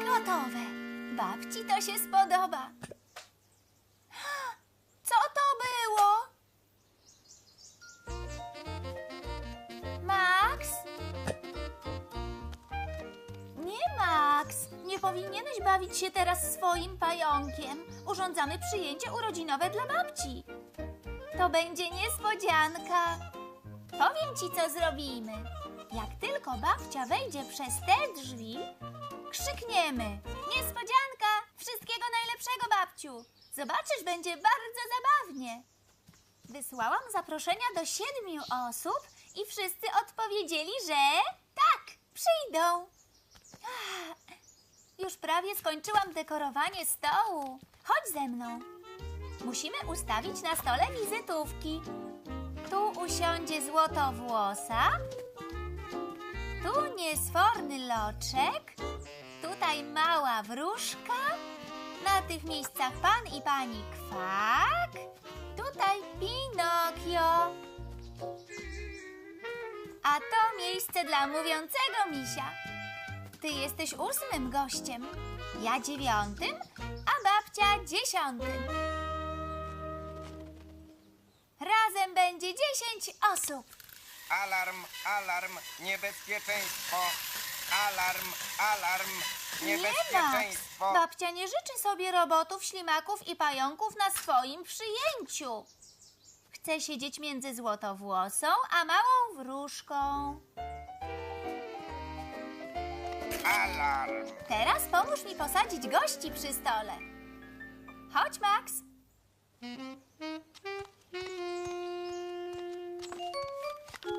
Gotowe. Babci to się spodoba. Co to było? Max? Nie, Max. Nie powinieneś bawić się teraz swoim pająkiem. Urządzamy przyjęcie urodzinowe dla babci. To będzie niespodzianka. Powiem ci, co zrobimy. Jak tylko babcia wejdzie przez te drzwi, krzykniemy: niespodzianka! Wszystkiego najlepszego, babciu! Zobaczysz, będzie bardzo zabawnie. Wysłałam zaproszenia do 7 osób i wszyscy odpowiedzieli, że tak, przyjdą. Już prawie skończyłam dekorowanie stołu. Chodź ze mną. Musimy ustawić na stole wizytówki. Tu usiądzie złotowłosa, tu niesforny loczek, tutaj mała wróżka, na tych miejscach pan i pani Kwak, tutaj Pinokio. A to miejsce dla mówiącego misia. Ty jesteś 8. gościem, ja 9., a babcia 10. Razem będzie 10 osób.
Alarm, alarm, niebezpieczeństwo. Alarm, alarm,
Nie, Max.
niebezpieczeństwo.
Babcia nie życzy sobie robotów, ślimaków i pająków na swoim przyjęciu. Chce siedzieć między złotowłosą a małą wróżką.
Alarm.
Teraz pomóż mi posadzić gości przy stole. Chodź, Max.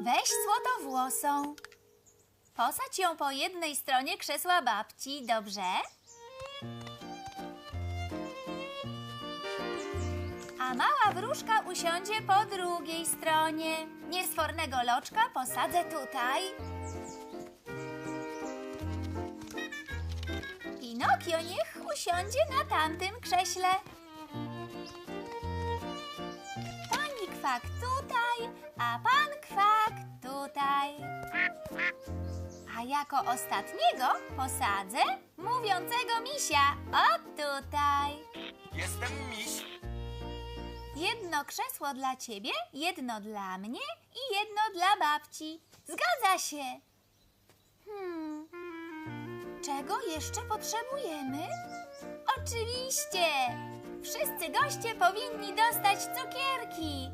Weź złotowłosą. Posadź ją po jednej stronie krzesła babci, dobrze? A mała wróżka usiądzie po drugiej stronie. Niesfornego loczka posadzę tutaj. Pinokio niech usiądzie na tamtym krześle. Pani Kwak tutaj, a pan Kwak tutaj. A jako ostatniego posadzę mówiącego misia o tutaj.
Jestem miś.
Jedno krzesło dla ciebie, jedno dla mnie i jedno dla babci. Zgadza się. Czego jeszcze potrzebujemy? Oczywiście! Wszyscy goście powinni dostać cukierki.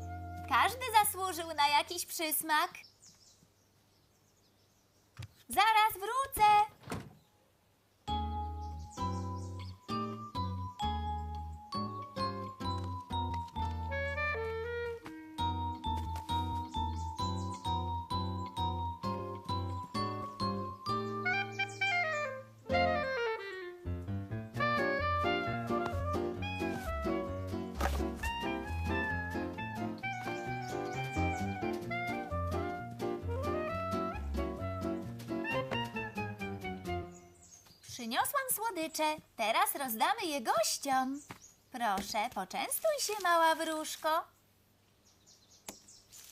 Każdy zasłużył na jakiś przysmak. Zaraz wrócę. Przyniosłam słodycze. Teraz rozdamy je gościom. Proszę, poczęstuj się, mała wróżko.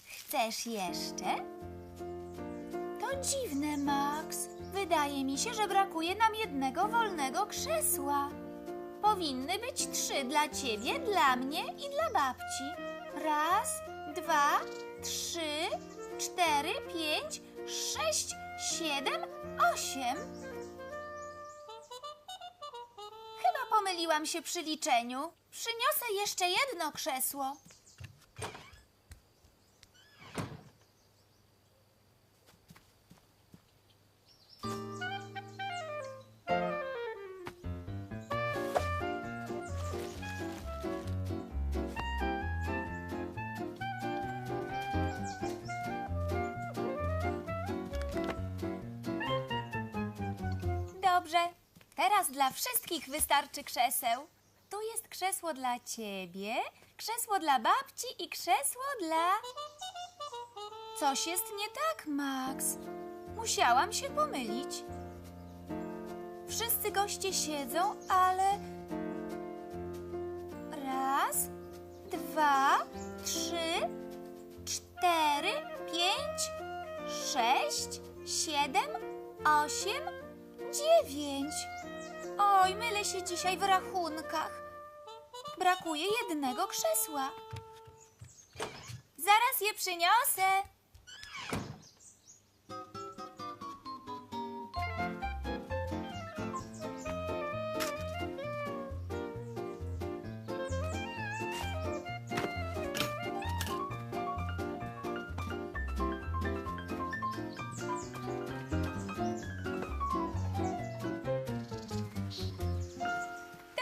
Chcesz jeszcze? To dziwne, Max. Wydaje mi się, że brakuje nam jednego wolnego krzesła. Powinny być 3 dla ciebie, dla mnie i dla babci. 1, 2, 3, 4, 5, 6, 7, 8. Chyba pomyliłam się przy liczeniu. Przyniosę jeszcze jedno krzesło. Dobrze, teraz dla wszystkich wystarczy krzeseł. Tu jest krzesło dla ciebie, krzesło dla babci i krzesło dla... Coś jest nie tak, Max. Musiałam się pomylić. Wszyscy goście siedzą, ale... 1, 2, 3, 4, 5, 6, 7, 8, 9. Oj, mylę się dzisiaj w rachunkach. Brakuje jednego krzesła. Zaraz je przyniosę.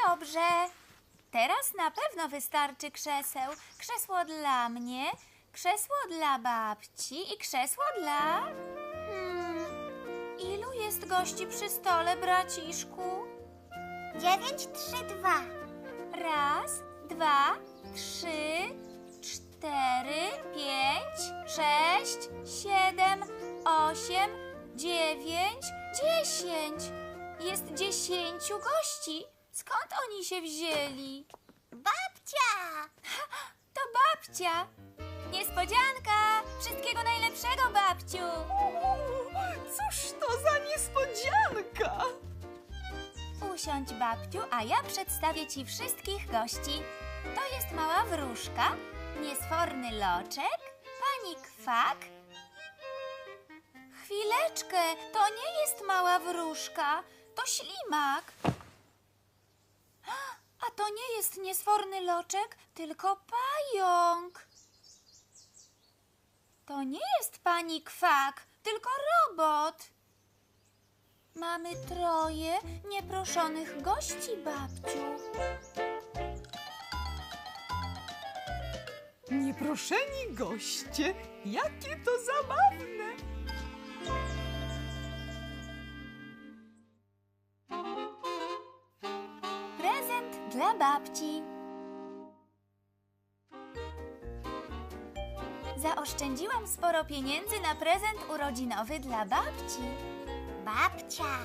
Dobrze. Teraz na pewno wystarczy krzeseł. Krzesło dla mnie, krzesło dla babci i krzesło dla... Ilu jest gości przy stole, braciszku?
9, 3, 2.
1, 2, 3, 4, 5, 6, 7, 8, 9, 10. Jest 10 gości. Skąd oni się wzięli?
Babcia!
To babcia! Niespodzianka! Wszystkiego najlepszego, babciu!
Cóż to za niespodzianka!
Usiądź, babciu, a ja przedstawię ci wszystkich gości. To jest mała wróżka, niesforny loczek, pani Kwak. Chwileczkę, to nie jest mała wróżka, to ślimak. A to nie jest niesforny loczek, tylko pająk. To nie jest pani Kwak, tylko robot. Mamy 3 nieproszonych gości, babciu.
Nieproszeni goście, jakie to zabawne!
Prezent dla babci. Zaoszczędziłam sporo pieniędzy na prezent urodzinowy dla babci.
Babcia!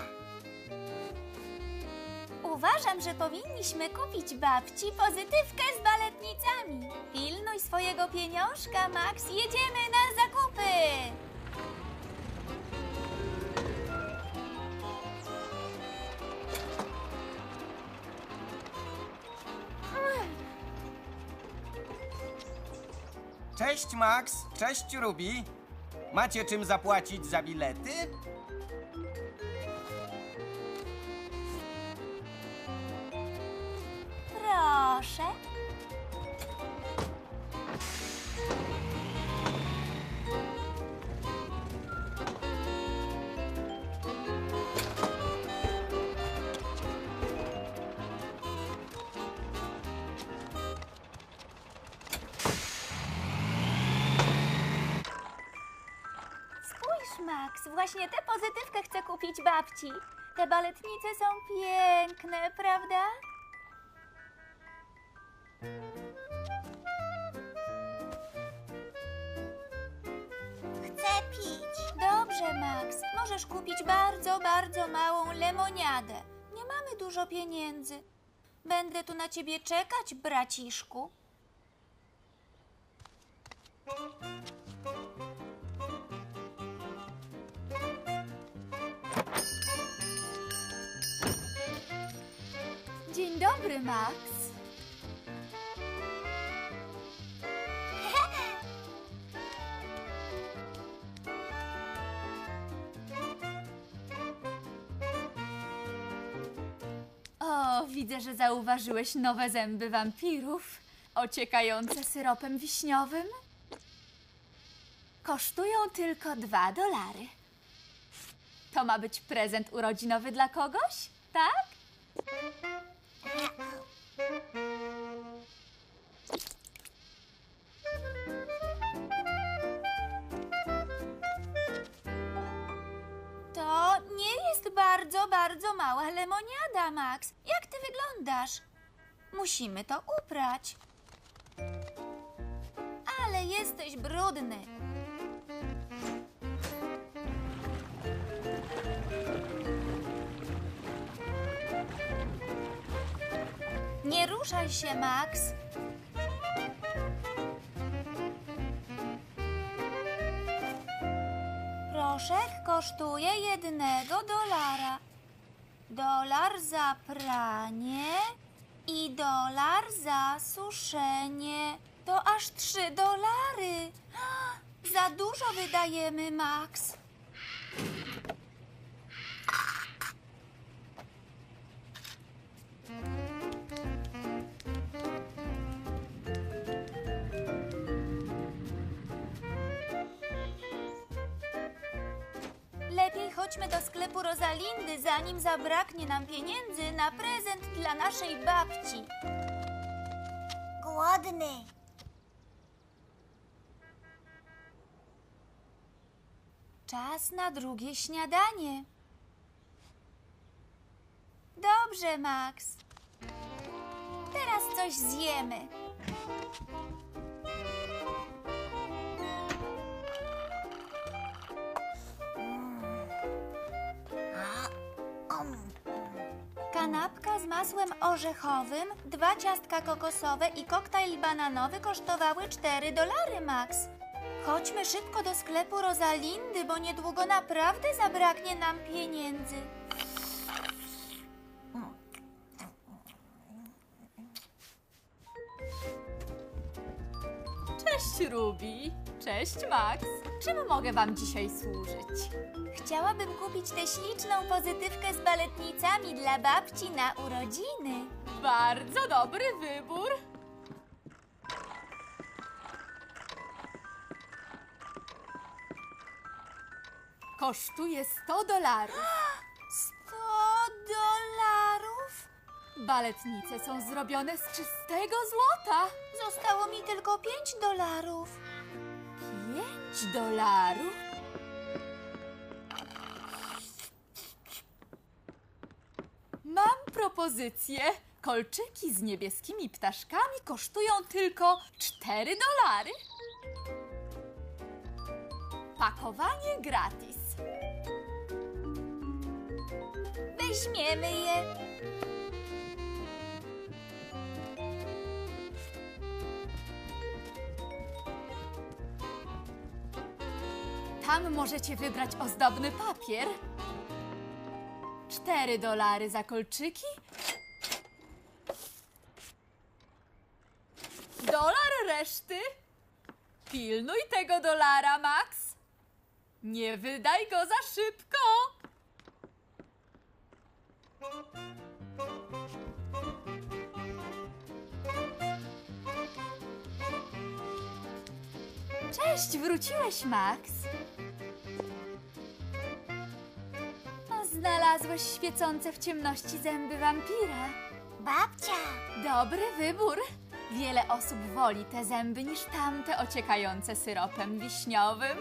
Uważam, że powinniśmy kupić babci pozytywkę z baletnicami. Pilnuj swojego pieniążka, Max. Jedziemy na zakupy.
Cześć Max, cześć Ruby. Macie czym zapłacić za bilety?
Proszę. Spójrz, Max, właśnie tę pozytywkę chcę kupić babci. Te baletnice są piękne, prawda?
Chcę pić.
Dobrze, Max. Możesz kupić bardzo, bardzo małą lemoniadę. Nie mamy dużo pieniędzy. Będę tu na ciebie czekać, braciszku. Dzień dobry, Max. O, widzę, że zauważyłeś nowe zęby wampirów, ociekające syropem wiśniowym. Kosztują tylko $2. To ma być prezent urodzinowy dla kogoś, tak? To nie jest bardzo, bardzo mała lemoniada, Max. Jak ty wyglądasz? Musimy to uprać. Ale jesteś brudny. Nie ruszaj się, Max. Proszek kosztuje $1. $1 za pranie i $1 za suszenie. To aż $3. Za dużo wydajemy, Max. Lepiej chodźmy do sklepu Rosalindy, zanim zabraknie nam pieniędzy na prezent dla naszej babci.
Głodny.
Czas na drugie śniadanie. Dobrze, Max. Teraz coś zjemy. Kanapka z masłem orzechowym, 2 ciastka kokosowe i koktajl bananowy kosztowały $4, Max. Chodźmy szybko do sklepu Rosalindy, bo niedługo naprawdę zabraknie nam pieniędzy.
Cześć, Ruby. Cześć, Max. Czym mogę wam dzisiaj służyć?
Chciałabym kupić tę śliczną pozytywkę z baletnicami dla babci na urodziny.
Bardzo dobry wybór. Kosztuje $100.
$100?
Baletnice są zrobione z czystego złota.
Zostało mi tylko $5.
$5? Mam propozycję. Kolczyki z niebieskimi ptaszkami kosztują tylko $4. Pakowanie gratis.
Weźmiemy je.
Tam możecie wybrać ozdobny papier. $4 za kolczyki. $1 reszty. Pilnuj tego $1, Max. Nie wydaj go za szybko.
Cześć, wróciłeś, Max. Znalazłeś świecące w ciemności zęby wampira.
Babcia.
Dobry wybór. Wiele osób woli te zęby niż tamte ociekające syropem wiśniowym.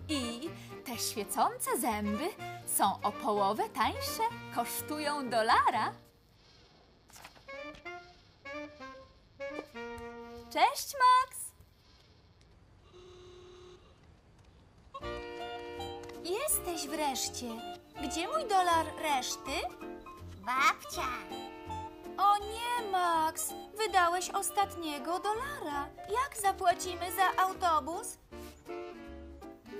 I te świecące zęby są o połowę tańsze. Kosztują $1. Cześć, Max. Jesteś wreszcie. Gdzie mój $1 reszty?
Babcia.
O nie, Max! Wydałeś ostatniego dolara. Jak zapłacimy za autobus?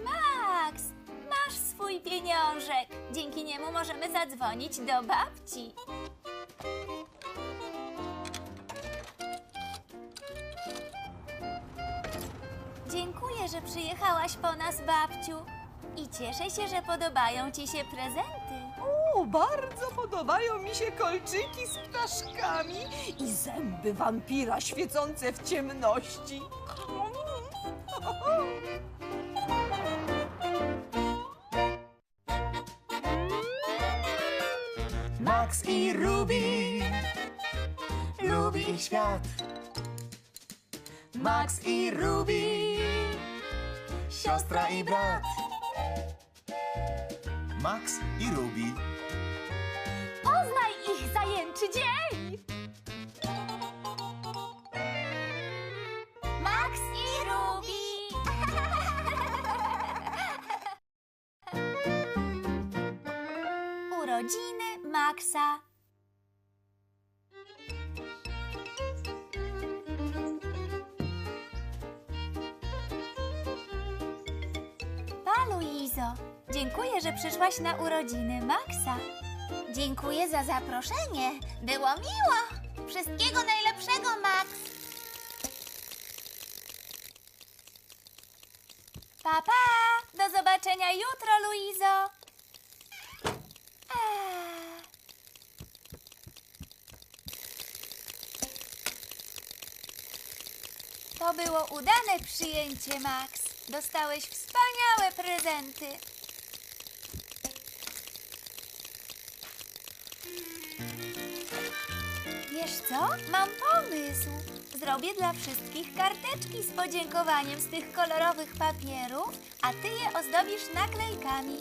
Max! Masz swój pieniążek. Dzięki niemu możemy zadzwonić do babci. Dziękuję, że przyjechałaś po nas, babciu. I cieszę się, że podobają ci się prezenty.
Bardzo podobają mi się kolczyki z ptaszkami i zęby wampira świecące w ciemności.
Max i Ruby. Lubi ich świat. Max i Ruby. Siostra i brat. Max i Ruby.
Poznaj ich zajęczy dzień!
Max i Ruby!
Urodziny Maxa. Pa, Luizo. Dziękuję, że przyszłaś na urodziny Maxa.
Dziękuję za zaproszenie. Było miło. Wszystkiego najlepszego, Max.
Pa, pa! Do zobaczenia jutro, Luizo. To było udane przyjęcie, Max. Dostałeś wspaniałe prezenty. Wiesz co? Mam pomysł. Zrobię dla wszystkich karteczki z podziękowaniem z tych kolorowych papierów, a ty je ozdobisz naklejkami.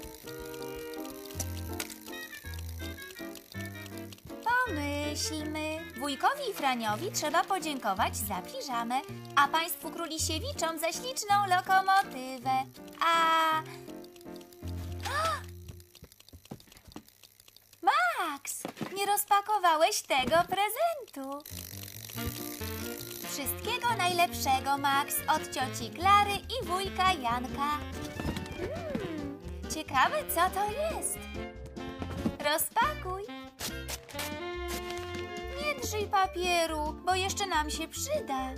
Pomyślmy. Wujkowi i Franiowi trzeba podziękować za piżamę, a państwu Królisiewiczom za śliczną lokomotywę. Max, nie rozpakowałeś tego prezentu. Wszystkiego najlepszego, Max, od cioci Klary i wujka Janka. Ciekawe, co to jest. Rozpakuj. Nie drżyj papieru, bo jeszcze nam się przyda.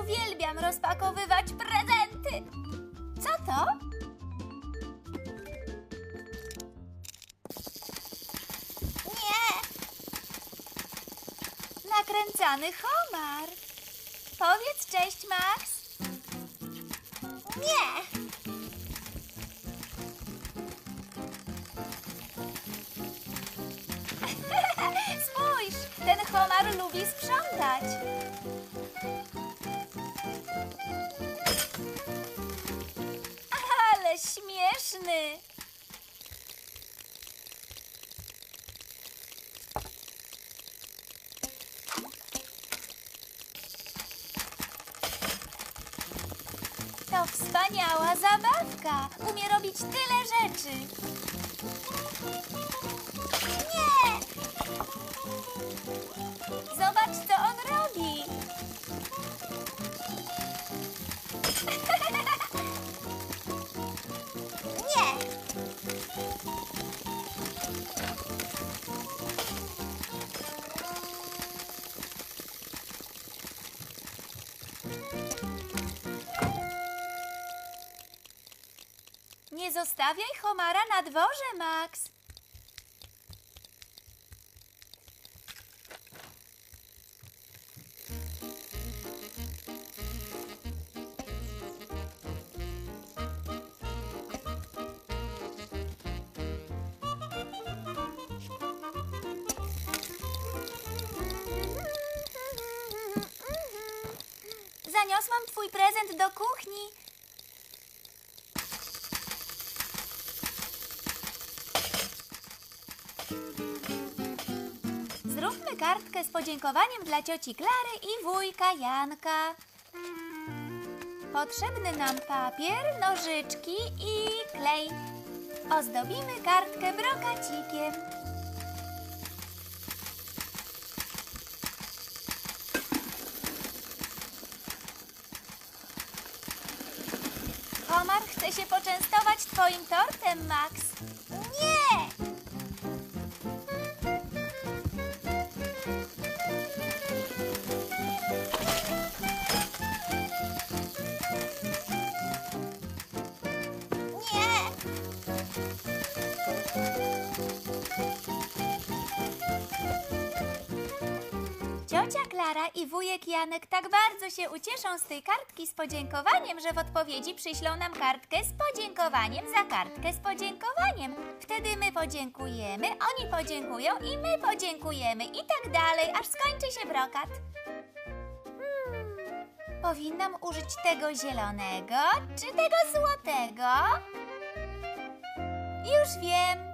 Uwielbiam rozpakowywać prezenty. Co to?
Nie,
Nakręcany homar. Powiedz cześć, Max.
nie.
Spójrz, ten homar lubi sprzątać. Ale śmieszny. To wspaniała zabawka. Umie robić tyle rzeczy.
Nie!
Zobacz, co on robi.
Nie!
Nie zostawiaj homara na dworze, Max. Zaniosłam twój prezent do kuchni. Zróbmy kartkę z podziękowaniem dla cioci Klary i wujka Janka. Potrzebny nam papier, nożyczki i klej. Ozdobimy kartkę brokacikiem. Komar chce się poczęstować twoim tortem, Max.
Nie! Nie!
Ciocia Klara i wujek Janek tak bardzo się ucieszą z tej kartki z podziękowaniem, że w odpowiedzi przyślą nam kartkę z podziękowaniem za kartkę z podziękowaniem. Wtedy my podziękujemy, oni podziękują i my podziękujemy i tak dalej, aż skończy się brokat. Powinnam użyć tego zielonego czy tego złotego? Już wiem.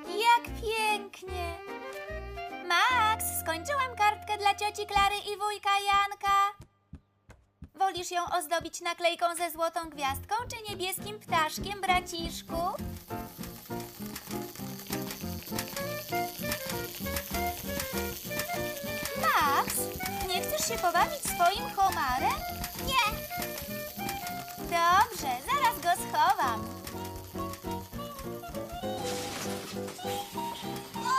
Jak pięknie! Max, skończyłam kartkę dla cioci Klary i wujka Janka. Wolisz ją ozdobić naklejką ze złotą gwiazdką czy niebieskim ptaszkiem, braciszku? Max, nie chcesz się pobawić swoim homarem?
Nie!
Dobrze, zaraz go schowam. O!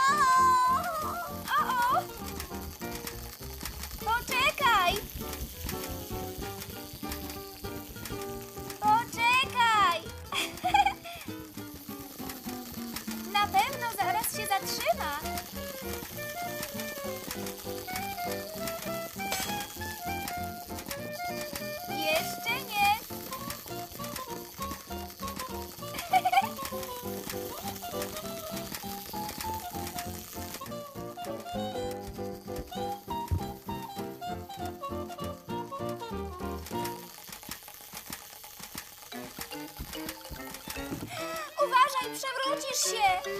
Poczekaj! Poczekaj! Na pewno zaraz się zatrzyma. Jeszcze nie. Uważaj, przewrócisz się!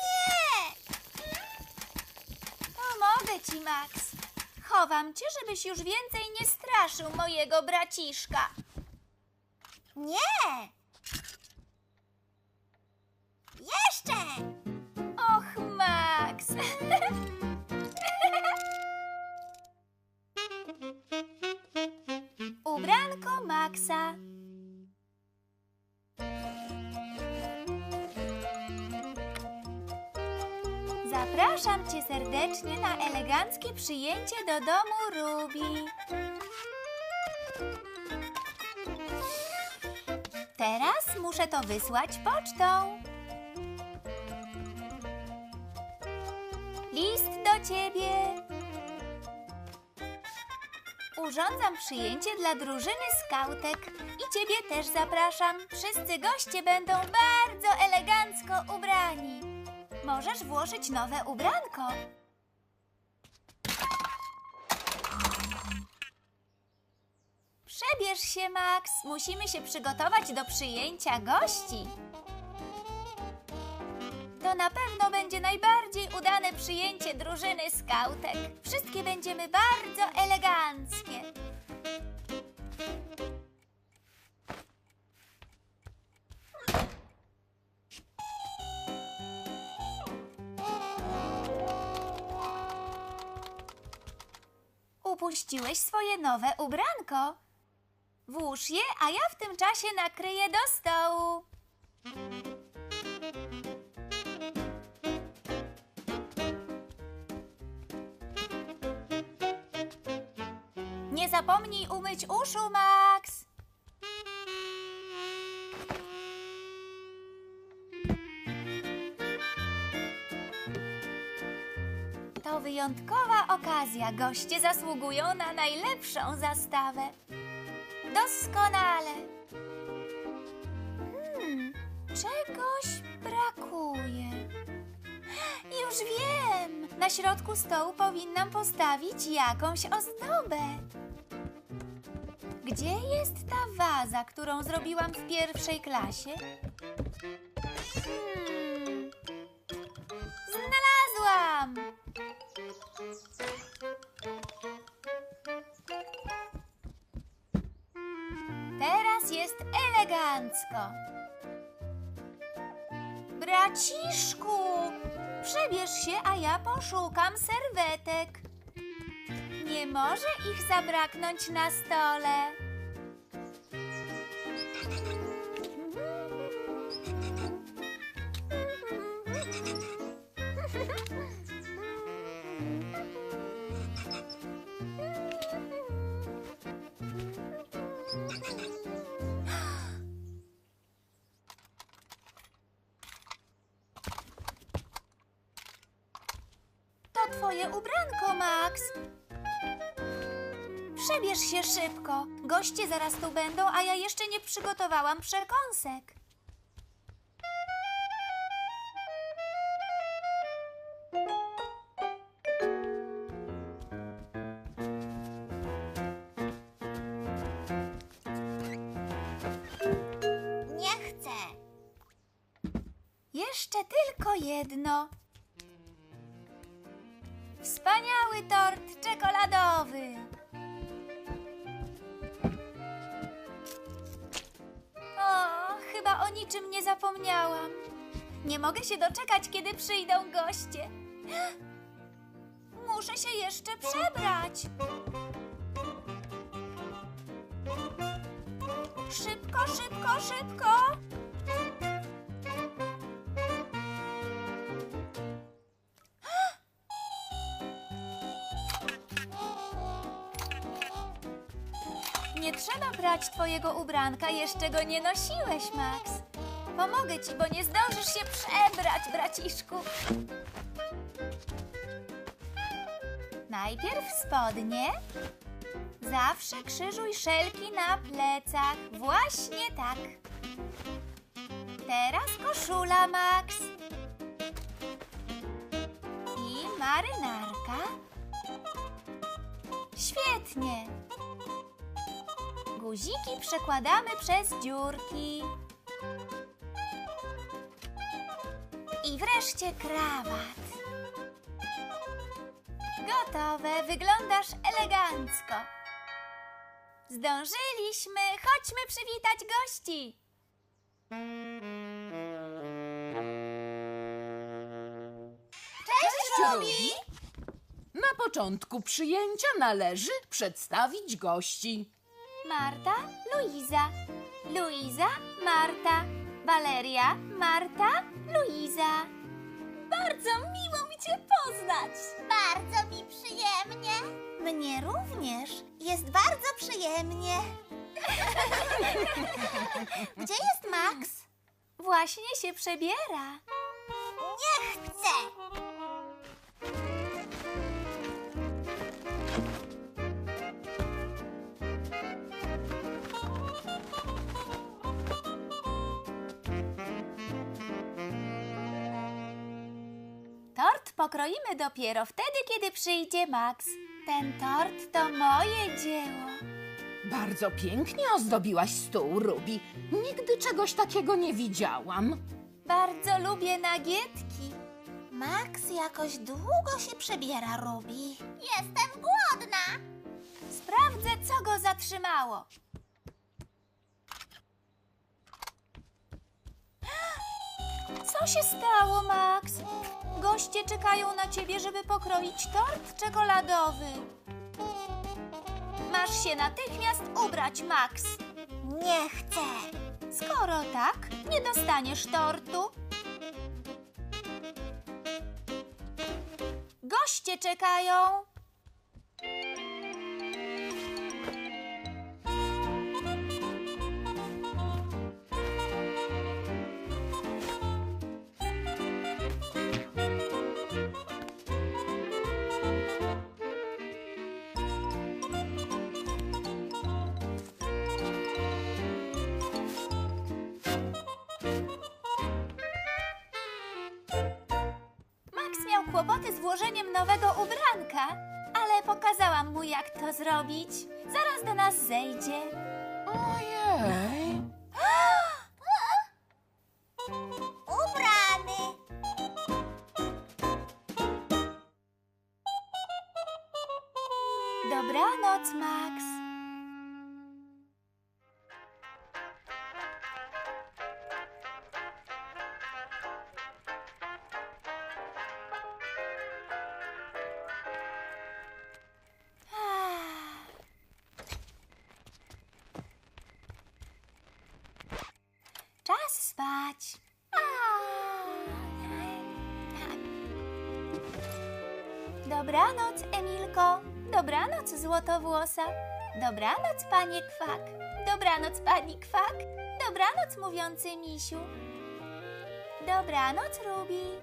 Nie!
Pomogę ci, Max. Chowam cię, żebyś już więcej nie straszył mojego braciszka.
Nie! Jeszcze!
Och, Max! Ubranko Maxa. Zapraszam cię serdecznie na eleganckie przyjęcie do domu Ruby. Teraz muszę to wysłać pocztą. List do ciebie. Urządzam przyjęcie dla drużyny skautek i ciebie też zapraszam. Wszyscy goście będą bardzo elegancko ubrani. Możesz włożyć nowe ubranko. Przebierz się, Max. Musimy się przygotować do przyjęcia gości. To na pewno będzie najbardziej udane przyjęcie drużyny skautek. Wszystkie będziemy bardzo eleganckie. Upuściłeś swoje nowe ubranko. Włóż je, a ja w tym czasie nakryję do stołu. Nie zapomnij umyć uszu, Max. wyjątkowa okazja. Goście zasługują na najlepszą zastawę. Doskonale. Czegoś brakuje. Już wiem. Na środku stołu powinnam postawić jakąś ozdobę. Gdzie jest ta waza, którą zrobiłam w pierwszej klasie? Znalazłam! Teraz jest elegancko. Braciszku, przebierz się, a ja poszukam serwetek. Nie może ich zabraknąć na stole. To twoje ubranko, Max. Przebierz się szybko. Goście zaraz tu będą, a ja jeszcze nie przygotowałam przekąsek.
Nie chcę.
Jeszcze tylko jedno. Wspaniały tort czekoladowy. O, chyba o niczym nie zapomniałam. Nie mogę się doczekać, kiedy przyjdą goście. Muszę się jeszcze przebrać. Szybko, szybko, szybko. Nie trzeba brać twojego ubranka, jeszcze go nie nosiłeś, Max. Pomogę ci, bo nie zdążysz się przebrać, braciszku. Najpierw spodnie. Zawsze krzyżuj szelki na plecach. Właśnie tak. Teraz koszula, Max. I marynarka. Świetnie. Guziki przekładamy przez dziurki. I wreszcie krawat. Gotowe, wyglądasz elegancko. Zdążyliśmy, chodźmy przywitać gości.
Cześć,
Ruby. Na początku przyjęcia należy przedstawić gości.
Marta, Luiza. Luiza, Marta. Waleria, Marta, Luiza. Bardzo miło mi cię poznać.
Bardzo mi przyjemnie. Mnie również. Jest bardzo przyjemnie. Gdzie jest Max?
Właśnie się przebiera.
Nie chcę.
Tort pokroimy dopiero wtedy, kiedy przyjdzie Max. Ten tort to moje dzieło.
Bardzo pięknie ozdobiłaś stół, Ruby. Nigdy czegoś takiego nie widziałam.
Bardzo lubię nagietki.
Max jakoś długo się przebiera, Ruby. Jestem głodna.
Sprawdzę, co go zatrzymało. Co się stało, Max? Goście czekają na ciebie, żeby pokroić tort czekoladowy. Masz się natychmiast ubrać, Max.
Nie chcę.
Skoro tak, nie dostaniesz tortu. Goście czekają. kłopoty z włożeniem nowego ubranka, ale pokazałam mu, jak to zrobić. Zaraz do nas zejdzie.
Ojej.
Ubrany.
Dobranoc, Max. Czas spać. Dobranoc, Emilko. Dobranoc, złotowłosa. Dobranoc, panie Kwak. Dobranoc, pani Kwak. Dobranoc, mówiący misiu. Dobranoc, Ruby.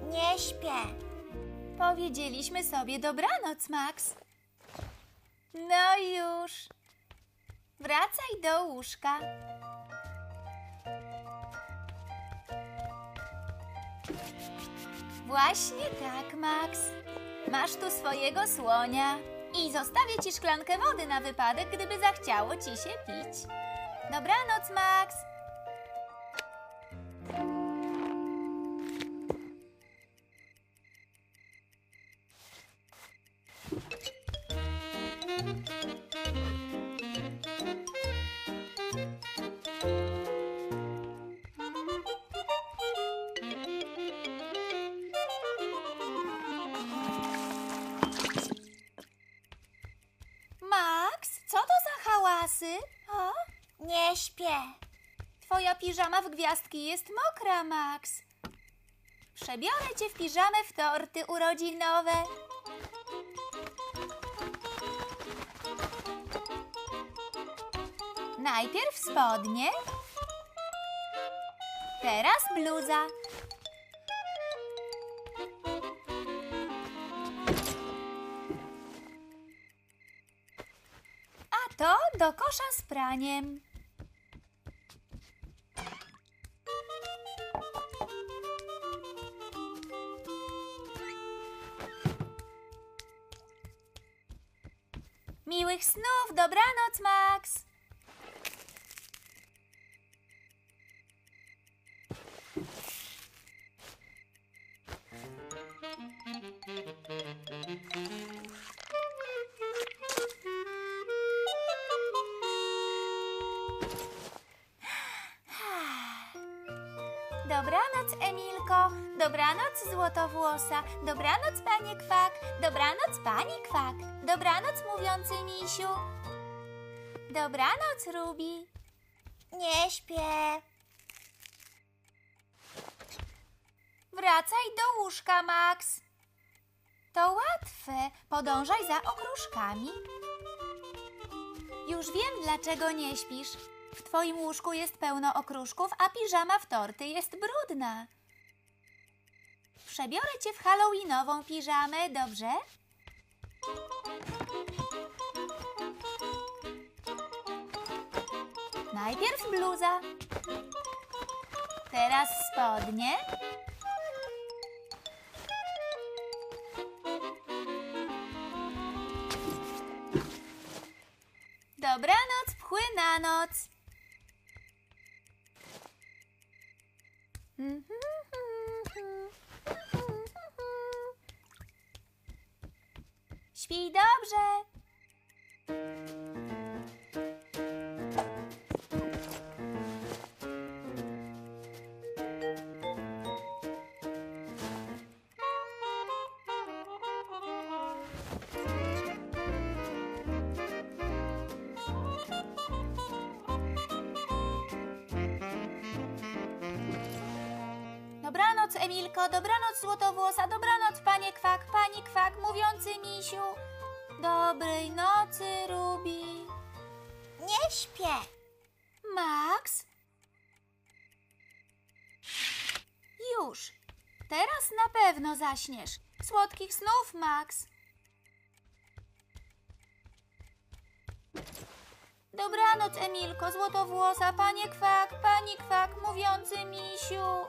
Nie śpię.
Powiedzieliśmy sobie dobranoc, Max. No już. Wracaj do łóżka. Właśnie tak, Max. Masz tu swojego słonia. I zostawię ci szklankę wody na wypadek, gdyby zachciało ci się pić. Dobranoc, Max. Max, co to za hałasy? O?
Nie śpię.
Twoja piżama w gwiazdki jest mokra, Max. Przebiorę cię w piżamę w torty urodzinowe. Najpierw spodnie. Teraz bluza. A to do kosza z praniem. Miłych snów, dobranoc, Max. Dobranoc, Emilko. Dobranoc, złotowłosa. Dobranoc, panie Kwak. Dobranoc, pani Kwak. Dobranoc, mówiący misiu. Dobranoc, Ruby.
Nie śpię.
Wracaj do łóżka, Max. To łatwe. Podążaj za okruszkami. Już wiem, dlaczego nie śpisz. W twoim łóżku jest pełno okruszków, a piżama w torty jest brudna. Przebiorę cię w halloweenową piżamę, dobrze? Najpierw bluza. Teraz spodnie. Dobranoc, pchły na noc. Śpij dobrze. Dobranoc, Emilko, dobranoc, złotowłosa, dobranoc, panie Kwak, pani Kwak, mówiący misiu. Dobrej nocy, Ruby.
Nie śpię.
Max? Już. Teraz na pewno zaśniesz. Słodkich snów, Max. Dobranoc, Emilko, złotowłosa, panie Kwak, pani Kwak, mówiący misiu.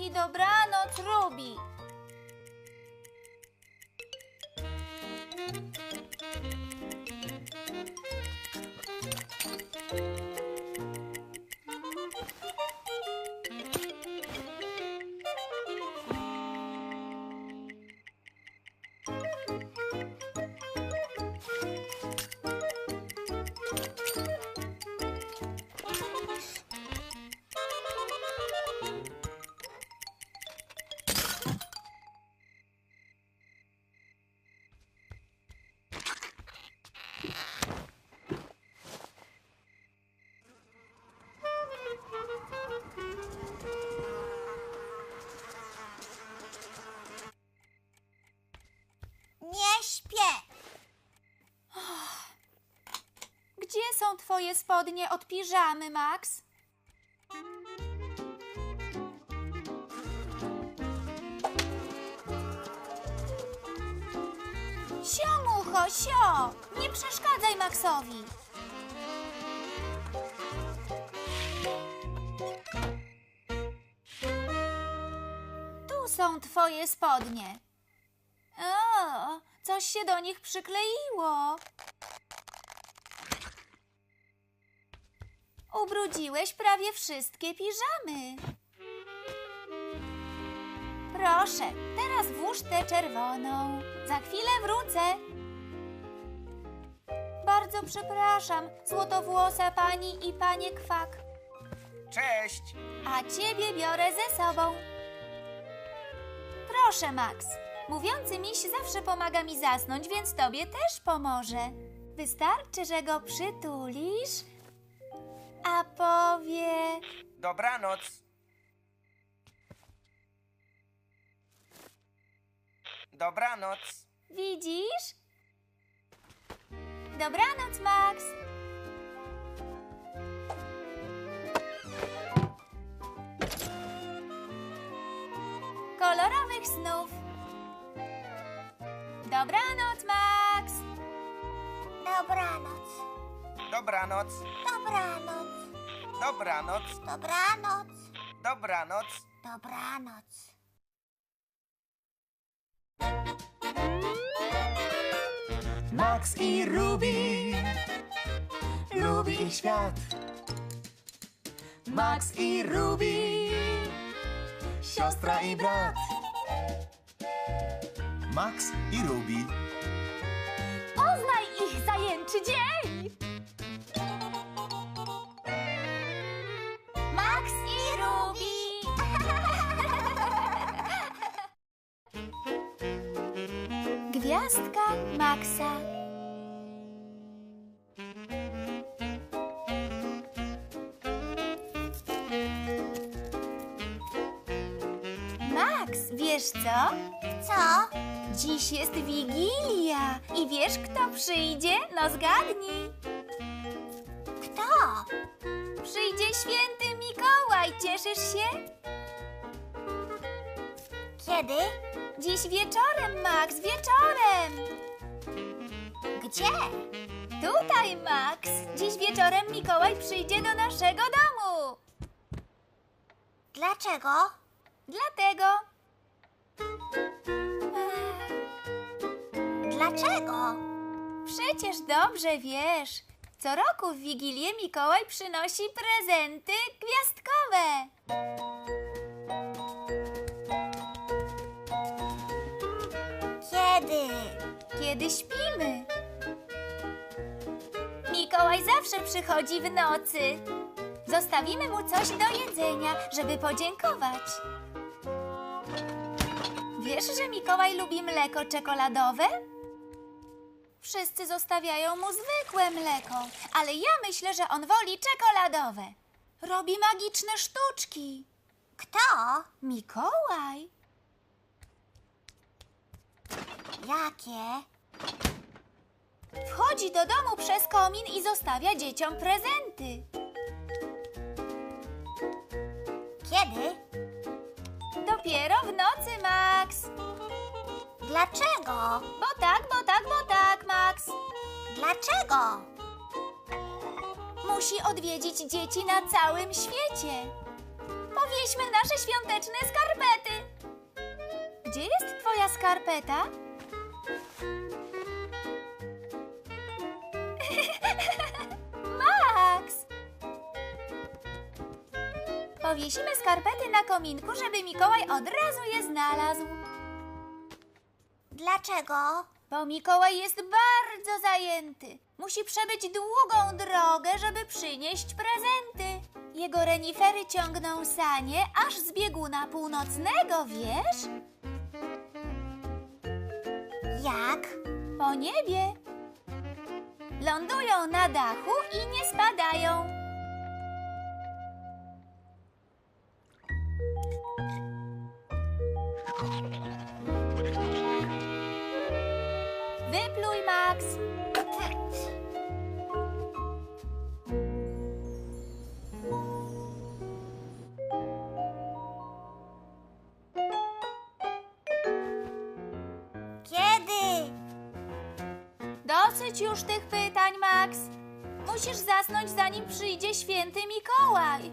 I dobranoc, Ruby.
Nie śpię.
Gdzie są twoje spodnie od piżamy, Max? Sio, mucho, sio! Nie przeszkadzaj Maxowi. Tu są twoje spodnie. O, coś się do nich przykleiło. Ubrudziłeś prawie wszystkie piżamy. Proszę, teraz włóż tę czerwoną. Za chwilę wrócę. Bardzo przepraszam, złotowłosa pani i panie Kwak.
Cześć!
A ciebie biorę ze sobą. Proszę, Max. Mówiący miś zawsze pomaga mi zasnąć, więc tobie też pomoże. Wystarczy, że go przytulisz, a powie...
Dobranoc. Dobranoc.
Widzisz? Dobranoc, Max. Kolorowych snów. Dobranoc, Max.
Dobranoc.
Dobranoc.
Dobranoc.
Dobranoc.
Dobranoc.
Dobranoc.
Dobranoc.
Max i Ruby, lubi ich świat. Max i Ruby, siostra i brat. Max i Ruby,
Poznaj ich zajęczy dzień.
Max i Ruby.
Gwiazdka Maxa. Max, wiesz co?
Co?
Dziś jest Wigilia i wiesz, kto przyjdzie? No zgadnij.
Kto?
Przyjdzie święty Mikołaj, cieszysz się?
Kiedy?
Dziś wieczorem, Max, wieczorem.
Gdzie?
Tutaj, Max. Dziś wieczorem Mikołaj przyjdzie do naszego domu.
Dlaczego?
Dlatego.
Dlaczego?
Przecież dobrze wiesz. Co roku w Wigilię Mikołaj przynosi prezenty gwiazdkowe.
Kiedy?
Kiedy śpimy. Mikołaj zawsze przychodzi w nocy. Zostawimy mu coś do jedzenia, żeby podziękować. Wiesz, że Mikołaj lubi mleko czekoladowe? Wszyscy zostawiają mu zwykłe mleko, ale ja myślę, że on woli czekoladowe. Robi magiczne sztuczki.
Kto?
Mikołaj.
Jakie?
Wchodzi do domu przez komin i zostawia dzieciom prezenty.
Kiedy?
Dopiero w nocy, Max.
Dlaczego?
Bo tak, Max.
Dlaczego?
Musi odwiedzić dzieci na całym świecie. Powieśmy nasze świąteczne skarpety. Gdzie jest twoja skarpeta? Max! Powiesimy skarpety na kominku, żeby Mikołaj od razu je znalazł.
Dlaczego?
Bo Mikołaj jest bardzo zajęty. Musi przebyć długą drogę, żeby przynieść prezenty. Jego renifery ciągną sanie aż z bieguna północnego, wiesz?
Jak?
Po niebie. Lądują na dachu i nie spadają. Wypluj, Max.
Kiedy?
Dosyć już tych pytań, Max. Musisz zasnąć, zanim przyjdzie święty Mikołaj.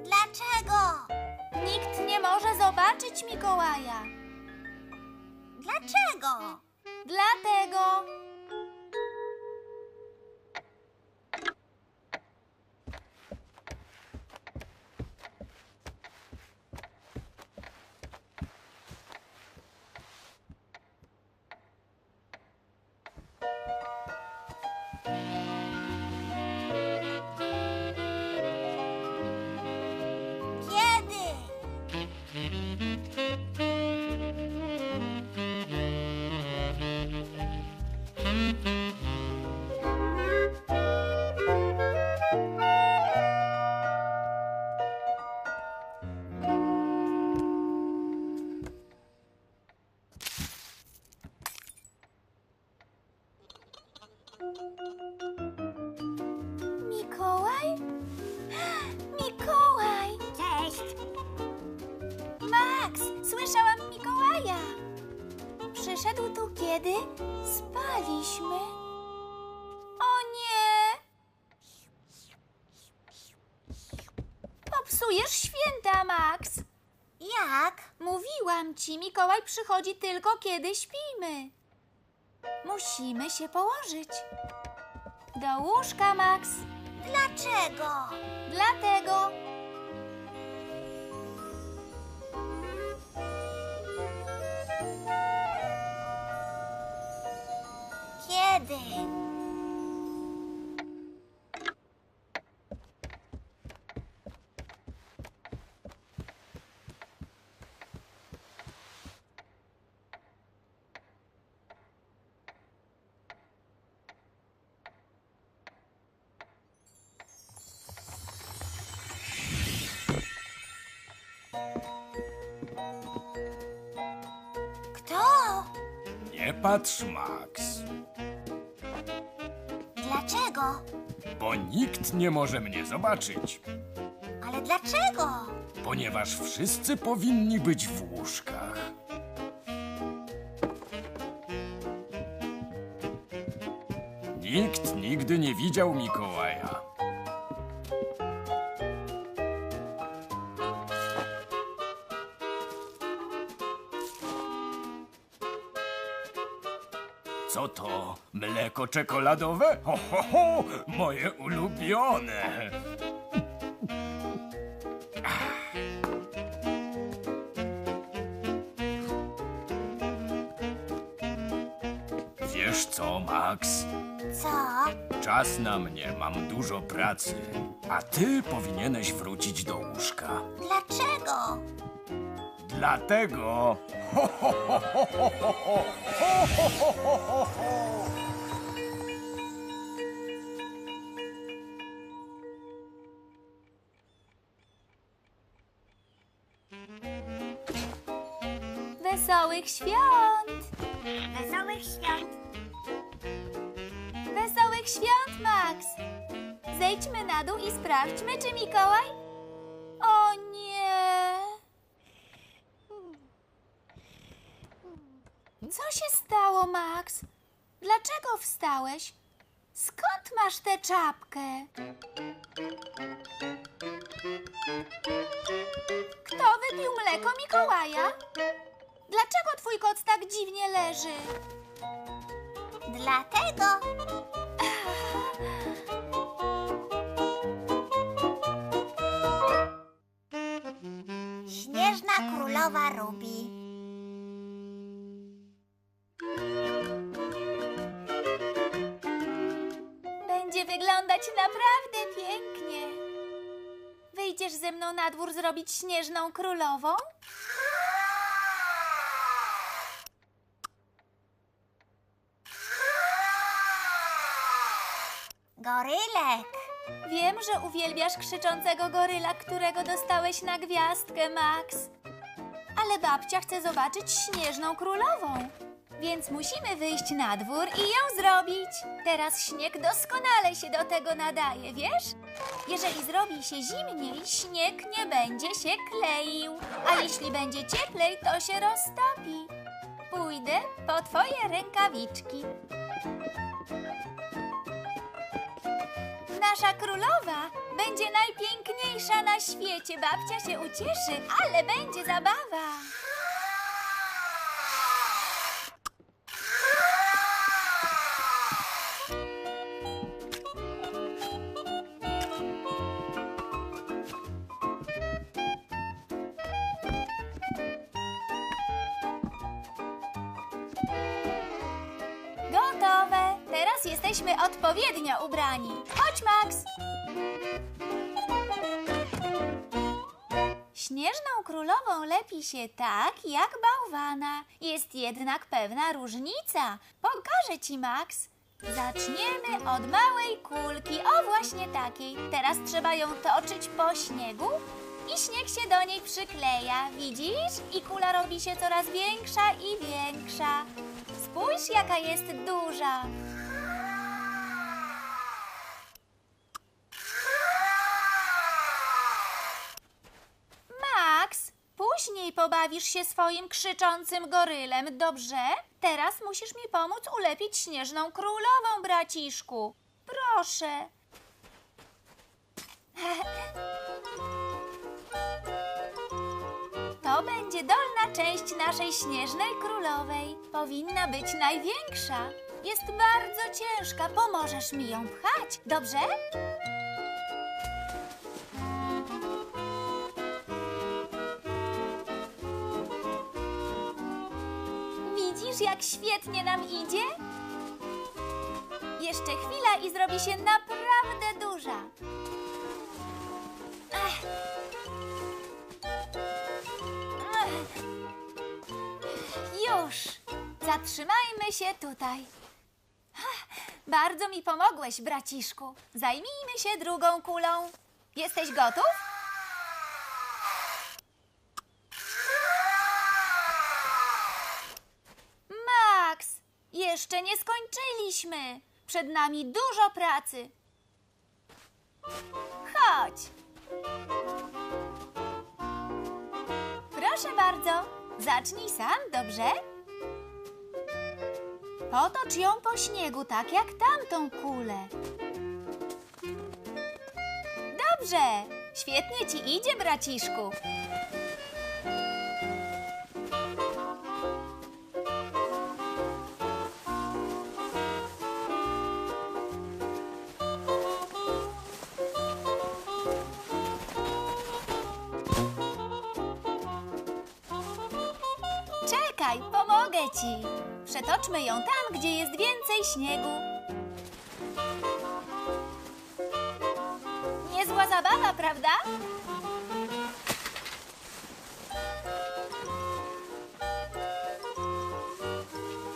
Dlaczego?
Nikt nie może zobaczyć Mikołaja.
Dlaczego?
Dlatego...
Kiedy?
Mikołaj? Mikołaj!
Cześć.
Max, słyszałam Mikołaja. Przyszedł tu kiedy spaliśmy. O nie! Popsujesz święta, Max.
Jak?
Mówiłam ci, Mikołaj przychodzi tylko kiedy śpimy. Musimy się położyć. Do łóżka, Max.
Dlaczego?
Dlatego...
Kiedy? Kto?
Nie patrz, Max,
Dlaczego?
bo nikt nie może mnie zobaczyć,
Ale dlaczego?
ponieważ wszyscy powinni być w łóżkach. Nikt nigdy nie widział Mikołaja. Co to? Mleko czekoladowe? Ho, ho, ho! Moje ulubione! Wiesz co, Max?
Co?
Czas na mnie, mam dużo pracy. A ty powinieneś wrócić do łóżka.
Dlaczego?
Dlatego...
Wesołych świąt!
Wesołych świąt.
Wesołych świąt, Max! Zejdźmy na dół i sprawdźmy, czy Mikołaj... O nie! Co się stało, Max? Dlaczego wstałeś? Skąd masz tę czapkę? Kto wypił mleko Mikołaja? Dlaczego twój kot tak dziwnie leży?
Dlatego... Śnieżna królowa Ruby.
Będzie wyglądać naprawdę pięknie. Wyjdziesz ze mną na dwór zrobić śnieżną królową?
Gorylek.
Wiem, że uwielbiasz krzyczącego goryla, którego dostałeś na gwiazdkę, Max. Ale babcia chce zobaczyć śnieżną królową. Więc musimy wyjść na dwór i ją zrobić. Teraz śnieg doskonale się do tego nadaje, wiesz? Jeżeli zrobi się zimniej, śnieg nie będzie się kleił. A jeśli będzie cieplej, to się roztopi. Pójdę po twoje rękawiczki. Nasza królowa będzie najpiękniejsza na świecie. Babcia się ucieszy, ale będzie zabawa. Gotowe. Teraz jesteśmy odpowiednio ubrani. Chodź, Max. Śnieżną królową lepi się tak, jak bałwana. Jest jednak pewna różnica. Pokażę ci, Max. Zaczniemy od małej kulki. O, właśnie takiej. Teraz trzeba ją toczyć po śniegu i śnieg się do niej przykleja. Widzisz? I kula robi się coraz większa i większa. Spójrz, jaka jest duża. Max, później pobawisz się swoim krzyczącym gorylem, dobrze? Teraz musisz mi pomóc ulepić śnieżną królową, braciszku. Proszę. To będzie dolna część naszej śnieżnej królowej. Powinna być największa. Jest bardzo ciężka. Pomożesz mi ją pchać, dobrze? Widzisz, jak świetnie nam idzie? Jeszcze chwila i zrobi się naprawdę duża. Już! Zatrzymajmy się tutaj. Bardzo mi pomogłeś, braciszku. Zajmijmy się drugą kulą. Jesteś gotów? Max, jeszcze nie skończyliśmy. Przed nami dużo pracy. Chodź. Proszę bardzo. Zacznij sam, dobrze? Potocz ją po śniegu, tak jak tamtą kulę. Dobrze! Świetnie ci idzie, braciszku. Czekaj, pomogę ci. Przetoczmy ją tam, gdzie jest więcej śniegu. Niezła zabawa, prawda?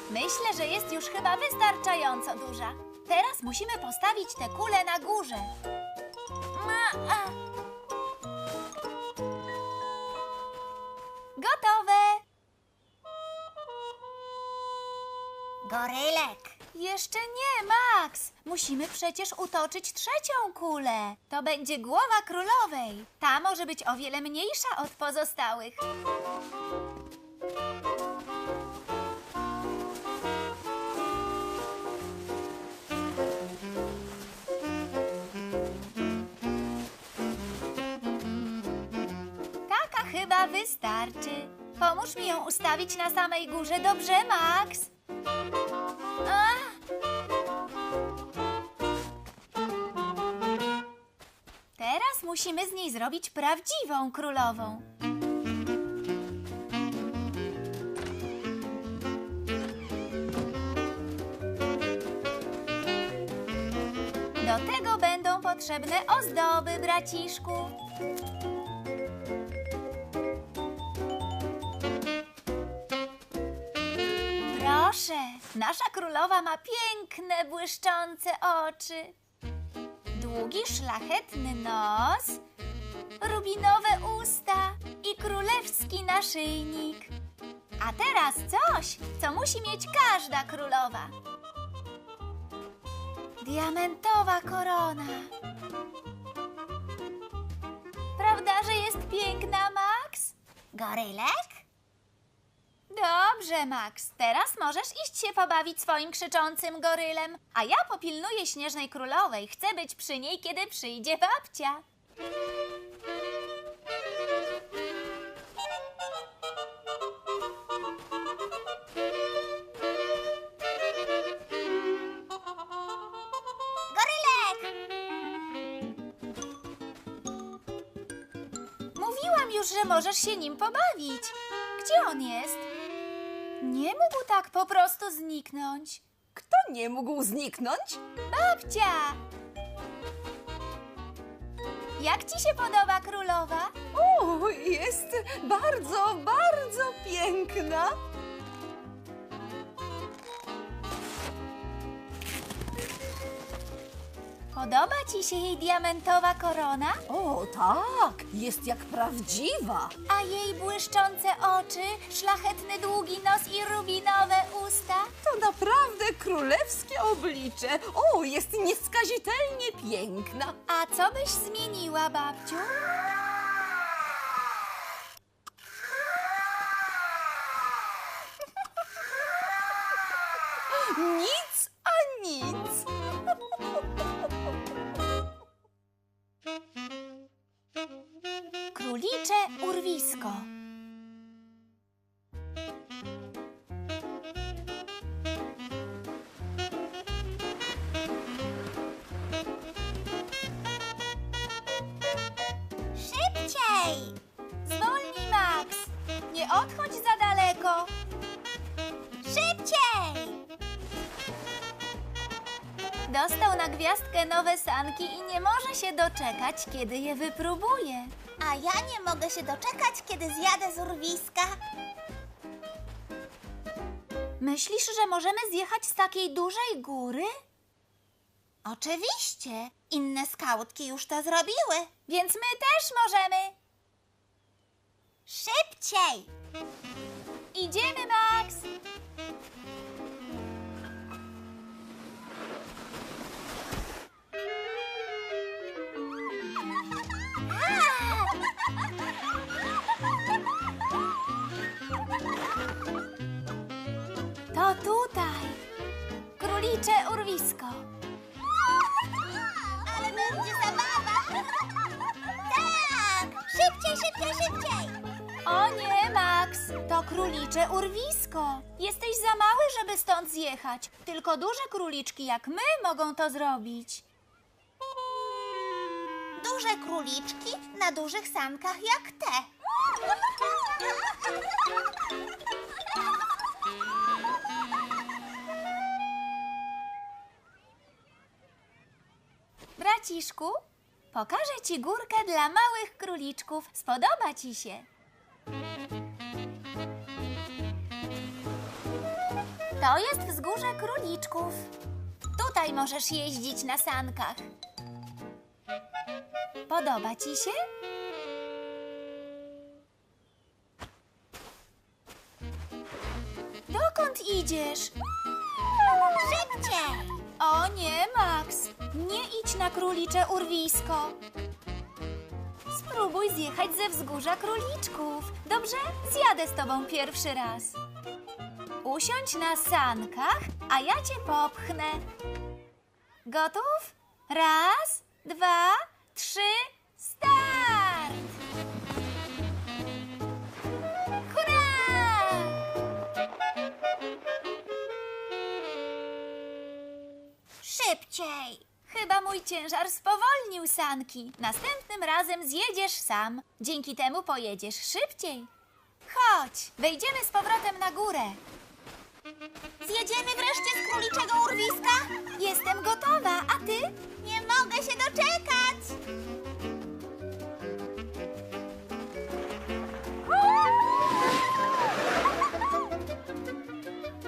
Myślę, że jest już chyba wystarczająco duża. Teraz musimy postawić tę kulę na górze. Gotowe!
Gorylek.
Jeszcze nie, Max! Musimy przecież utoczyć trzecią kulę. To będzie głowa królowej. Ta może być o wiele mniejsza od pozostałych. Taka chyba wystarczy. Pomóż mi ją ustawić na samej górze, dobrze, Max? musimy z niej zrobić prawdziwą królową. Do tego będą potrzebne ozdoby, braciszku. Proszę, nasza królowa ma piękne, błyszczące oczy. Długi, szlachetny nos, rubinowe usta i królewski naszyjnik. A teraz coś, co musi mieć każda królowa. Diamentowa korona. Prawda, że jest piękna, Max?
Gorylek?
Dobrze, Max. Teraz możesz iść się pobawić swoim krzyczącym gorylem, a ja popilnuję Śnieżnej Królowej. Chcę być przy niej, kiedy przyjdzie babcia.
Gorylek!
Mówiłam już, że możesz się nim pobawić. Gdzie on jest? Nie mógł tak po prostu zniknąć.
Kto nie mógł zniknąć?
Babcia! Jak ci się podoba królowa?
O, jest bardzo, bardzo piękna.
Podoba ci się jej diamentowa korona?
O, tak, jest jak prawdziwa.
A jej błyszczące oczy, szlachetny długi nos i rubinowe usta?
To naprawdę królewskie oblicze. O, jest nieskazitelnie piękna.
A co byś zmieniła, babciu?
Nic a nic.
Królicze urwisko.
Szybciej!
Zwolnij, Max. Nie odchodź za daleko.
Szybciej!
Dostał na gwiazdkę nowe sanki i nie może się doczekać, kiedy je wypróbuje.
A ja nie mogę się doczekać, kiedy zjadę z urwiska.
Myślisz, że możemy zjechać z takiej dużej góry?
Oczywiście. Inne skautki już to zrobiły.
Więc my też możemy.
Szybciej!
Idziemy, Max. To tutaj. Królicze urwisko.
Ale będzie zabawa! Tak! Szybciej, szybciej, szybciej!
O nie, Max, to królicze urwisko. Jesteś za mały, żeby stąd zjechać. Tylko duże króliczki jak my mogą to zrobić.
Duże króliczki na dużych sankach jak te.
Braciszku, pokażę ci górkę dla małych króliczków. Spodoba ci się. To jest wzgórze króliczków. Tutaj możesz jeździć na sankach. Podoba ci się? Dokąd idziesz?
Szybciej!
O nie, Max, nie idź na królicze urwisko. Spróbuj zjechać ze wzgórza króliczków. Dobrze? Zjadę z tobą pierwszy raz. Usiądź na sankach, a ja cię popchnę. Gotów? Raz, dwa, trzy, start! Hurra!
Szybciej!
Chyba mój ciężar spowolnił sanki. Następnym razem zjedziesz sam. Dzięki temu pojedziesz szybciej. Chodź, wejdziemy z powrotem na górę.
Zjedziemy wreszcie z króliczego urwiska?
Jestem gotowa, a ty?
Nie mogę się doczekać!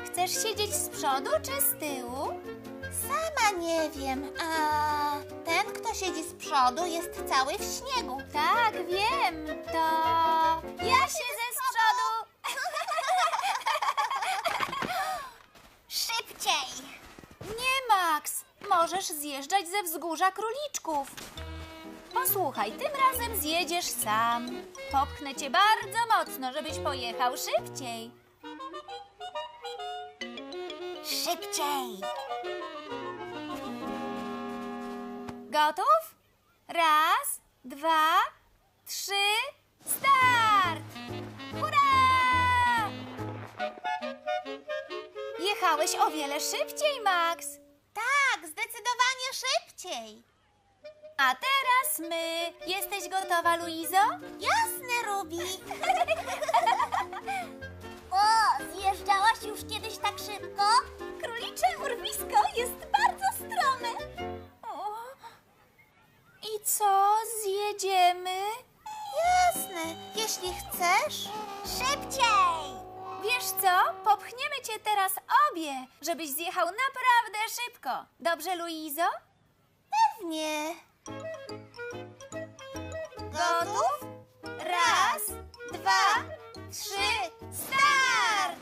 Chcesz siedzieć z przodu czy z tyłu?
Sama nie wiem. A ten, kto siedzi z przodu, jest cały w śniegu.
Tak, wiem. To ja siedzę z przodu.
Szybciej!
Nie, Max. Możesz zjeżdżać ze wzgórza króliczków. Posłuchaj, tym razem zjedziesz sam. Popchnę cię bardzo mocno, żebyś pojechał szybciej.
Szybciej!
Gotów? Raz, dwa, trzy, start! Hurra! Jechałeś o wiele szybciej, Max.
Tak, zdecydowanie szybciej.
A teraz my. Jesteś gotowa, Luizo?
Jasne, Ruby. O, zjeżdżałaś już kiedyś tak szybko?
Królicze urwisko jest bardzo strome. O. I co, zjedziemy?
Jasne, jeśli chcesz. Szybciej!
Wiesz co? Popchniemy cię teraz obie, żebyś zjechał naprawdę szybko. Dobrze, Luizo?
Pewnie.
Gotów? Raz, dwa, trzy, start!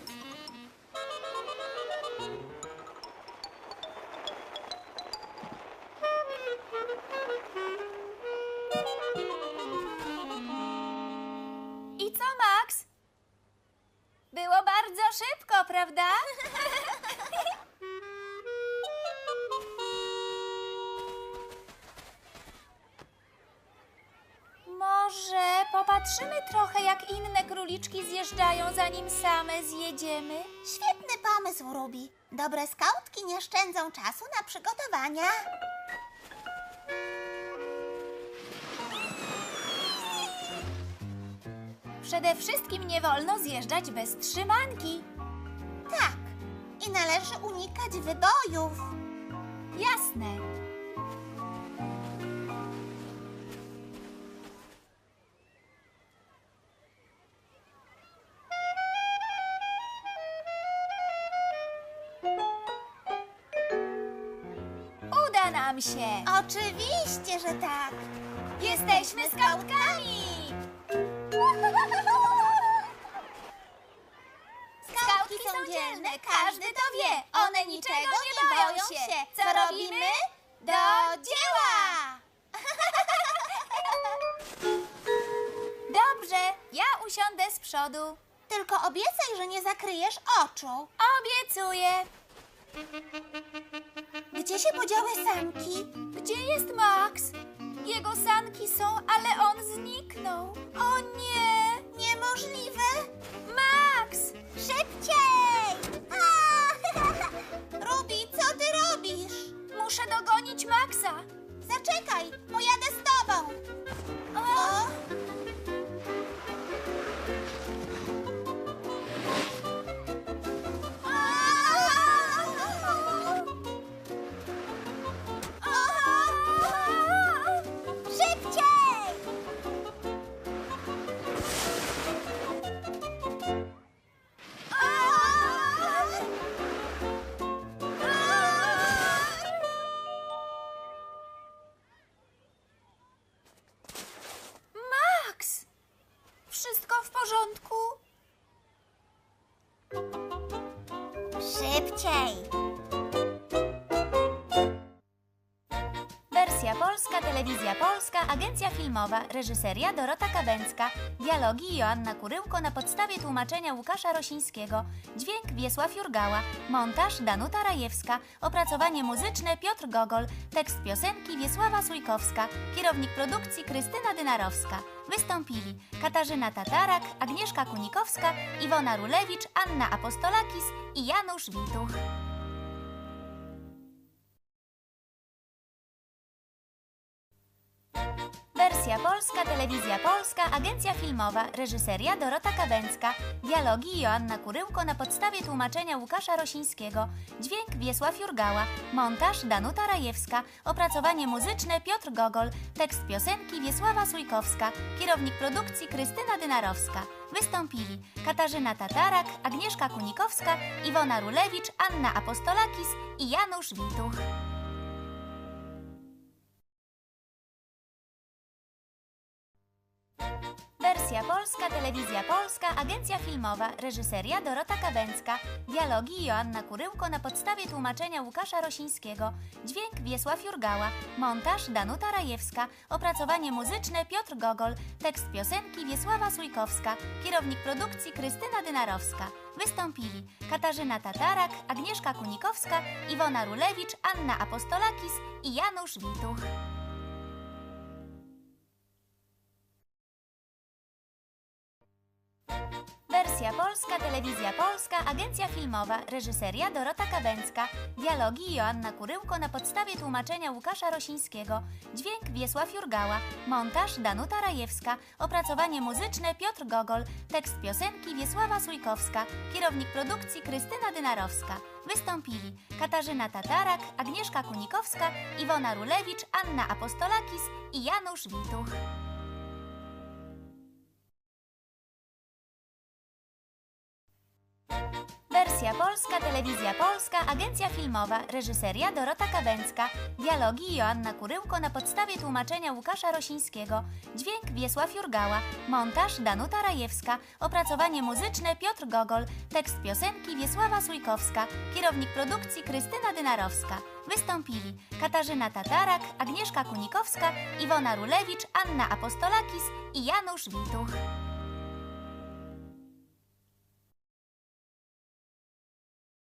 I co, Max? Było bardzo szybko, prawda? Może popatrzymy trochę, jak inne króliczki zjeżdżają, zanim same zjedziemy?
Świetny pomysł, Ruby. Dobre skautki nie szczędzą czasu na przygotowania.
Przede wszystkim nie wolno zjeżdżać bez trzymanki.
Tak, i należy unikać wybojów.
Jasne. Uda nam się.
Oczywiście, że tak.
Jesteśmy skautkami. Skautki są dzielne, każdy to wie. One niczego nie boją się. Co robimy? Do dzieła! Dobrze, ja usiądę z przodu.
Tylko obiecaj, że nie zakryjesz oczu.
Obiecuję.
Gdzie się podziały sanki?
Gdzie jest Max? Jego sanki są, ale on zniknął. O nie!
Niemożliwe.
Max!
Szybciej! Ruby, co ty robisz?
Muszę dogonić Maxa.
Zaczekaj, pojadę z tobą. O! Szybciej!
Max! Wszystko w porządku?
Szybciej!
Wersja polska, telewizja polska, agencja filmowa, reżyseria Dorota Kawęcka, dialogi Joanna Kuryłko na podstawie tłumaczenia Łukasza Rosińskiego, dźwięk Wiesław Jurgała, montaż Danuta Rajewska, opracowanie muzyczne Piotr Gogol, tekst piosenki Wiesława Sujkowska, kierownik produkcji Krystyna Dynarowska. Wystąpili Katarzyna Tatarak, Agnieszka Kunikowska, Iwona Rulewicz, Anna Apostolakis i Janusz Wituch. Wersja polska, telewizja polska, agencja filmowa, reżyseria Dorota Kabęcka, dialogi Joanna Kuryłko na podstawie tłumaczenia Łukasza Rosińskiego, dźwięk Wiesław Jurgała, montaż Danuta Rajewska, opracowanie muzyczne Piotr Gogol, tekst piosenki Wiesława Sujkowska, kierownik produkcji Krystyna Dynarowska. Wystąpili Katarzyna Tatarak, Agnieszka Kunikowska, Iwona Rulewicz, Anna Apostolakis i Janusz Wituch. Wersja polska, telewizja polska, agencja filmowa, reżyseria Dorota Kabęcka, dialogi Joanna Kuryłko na podstawie tłumaczenia Łukasza Rosińskiego, dźwięk Wiesław Jurgała, montaż Danuta Rajewska, opracowanie muzyczne Piotr Gogol, tekst piosenki Wiesława Sujkowska, kierownik produkcji Krystyna Dynarowska. Wystąpili Katarzyna Tatarak, Agnieszka Kunikowska, Iwona Rulewicz, Anna Apostolakis i Janusz Wituch. Wersja polska, telewizja polska, agencja filmowa, reżyseria Dorota Kabęcka, dialogi Joanna Kuryłko na podstawie tłumaczenia Łukasza Rosińskiego, dźwięk Wiesław Jurgała, montaż Danuta Rajewska, opracowanie muzyczne Piotr Gogol, tekst piosenki Wiesława Sujkowska, kierownik produkcji Krystyna Dynarowska. Wystąpili Katarzyna Tatarak, Agnieszka Kunikowska, Iwona Rulewicz, Anna Apostolakis i Janusz Wituch. Wersja polska, telewizja polska, agencja filmowa, reżyseria Dorota Kabęcka, dialogi Joanna Kuryłko na podstawie tłumaczenia Łukasza Rosińskiego, dźwięk Wiesław Jurgała, montaż Danuta Rajewska, opracowanie muzyczne Piotr Gogol, tekst piosenki Wiesława Sujkowska, kierownik produkcji Krystyna Dynarowska. Wystąpili Katarzyna Tatarak, Agnieszka Kunikowska, Iwona Rulewicz, Anna Apostolakis i Janusz Wituch.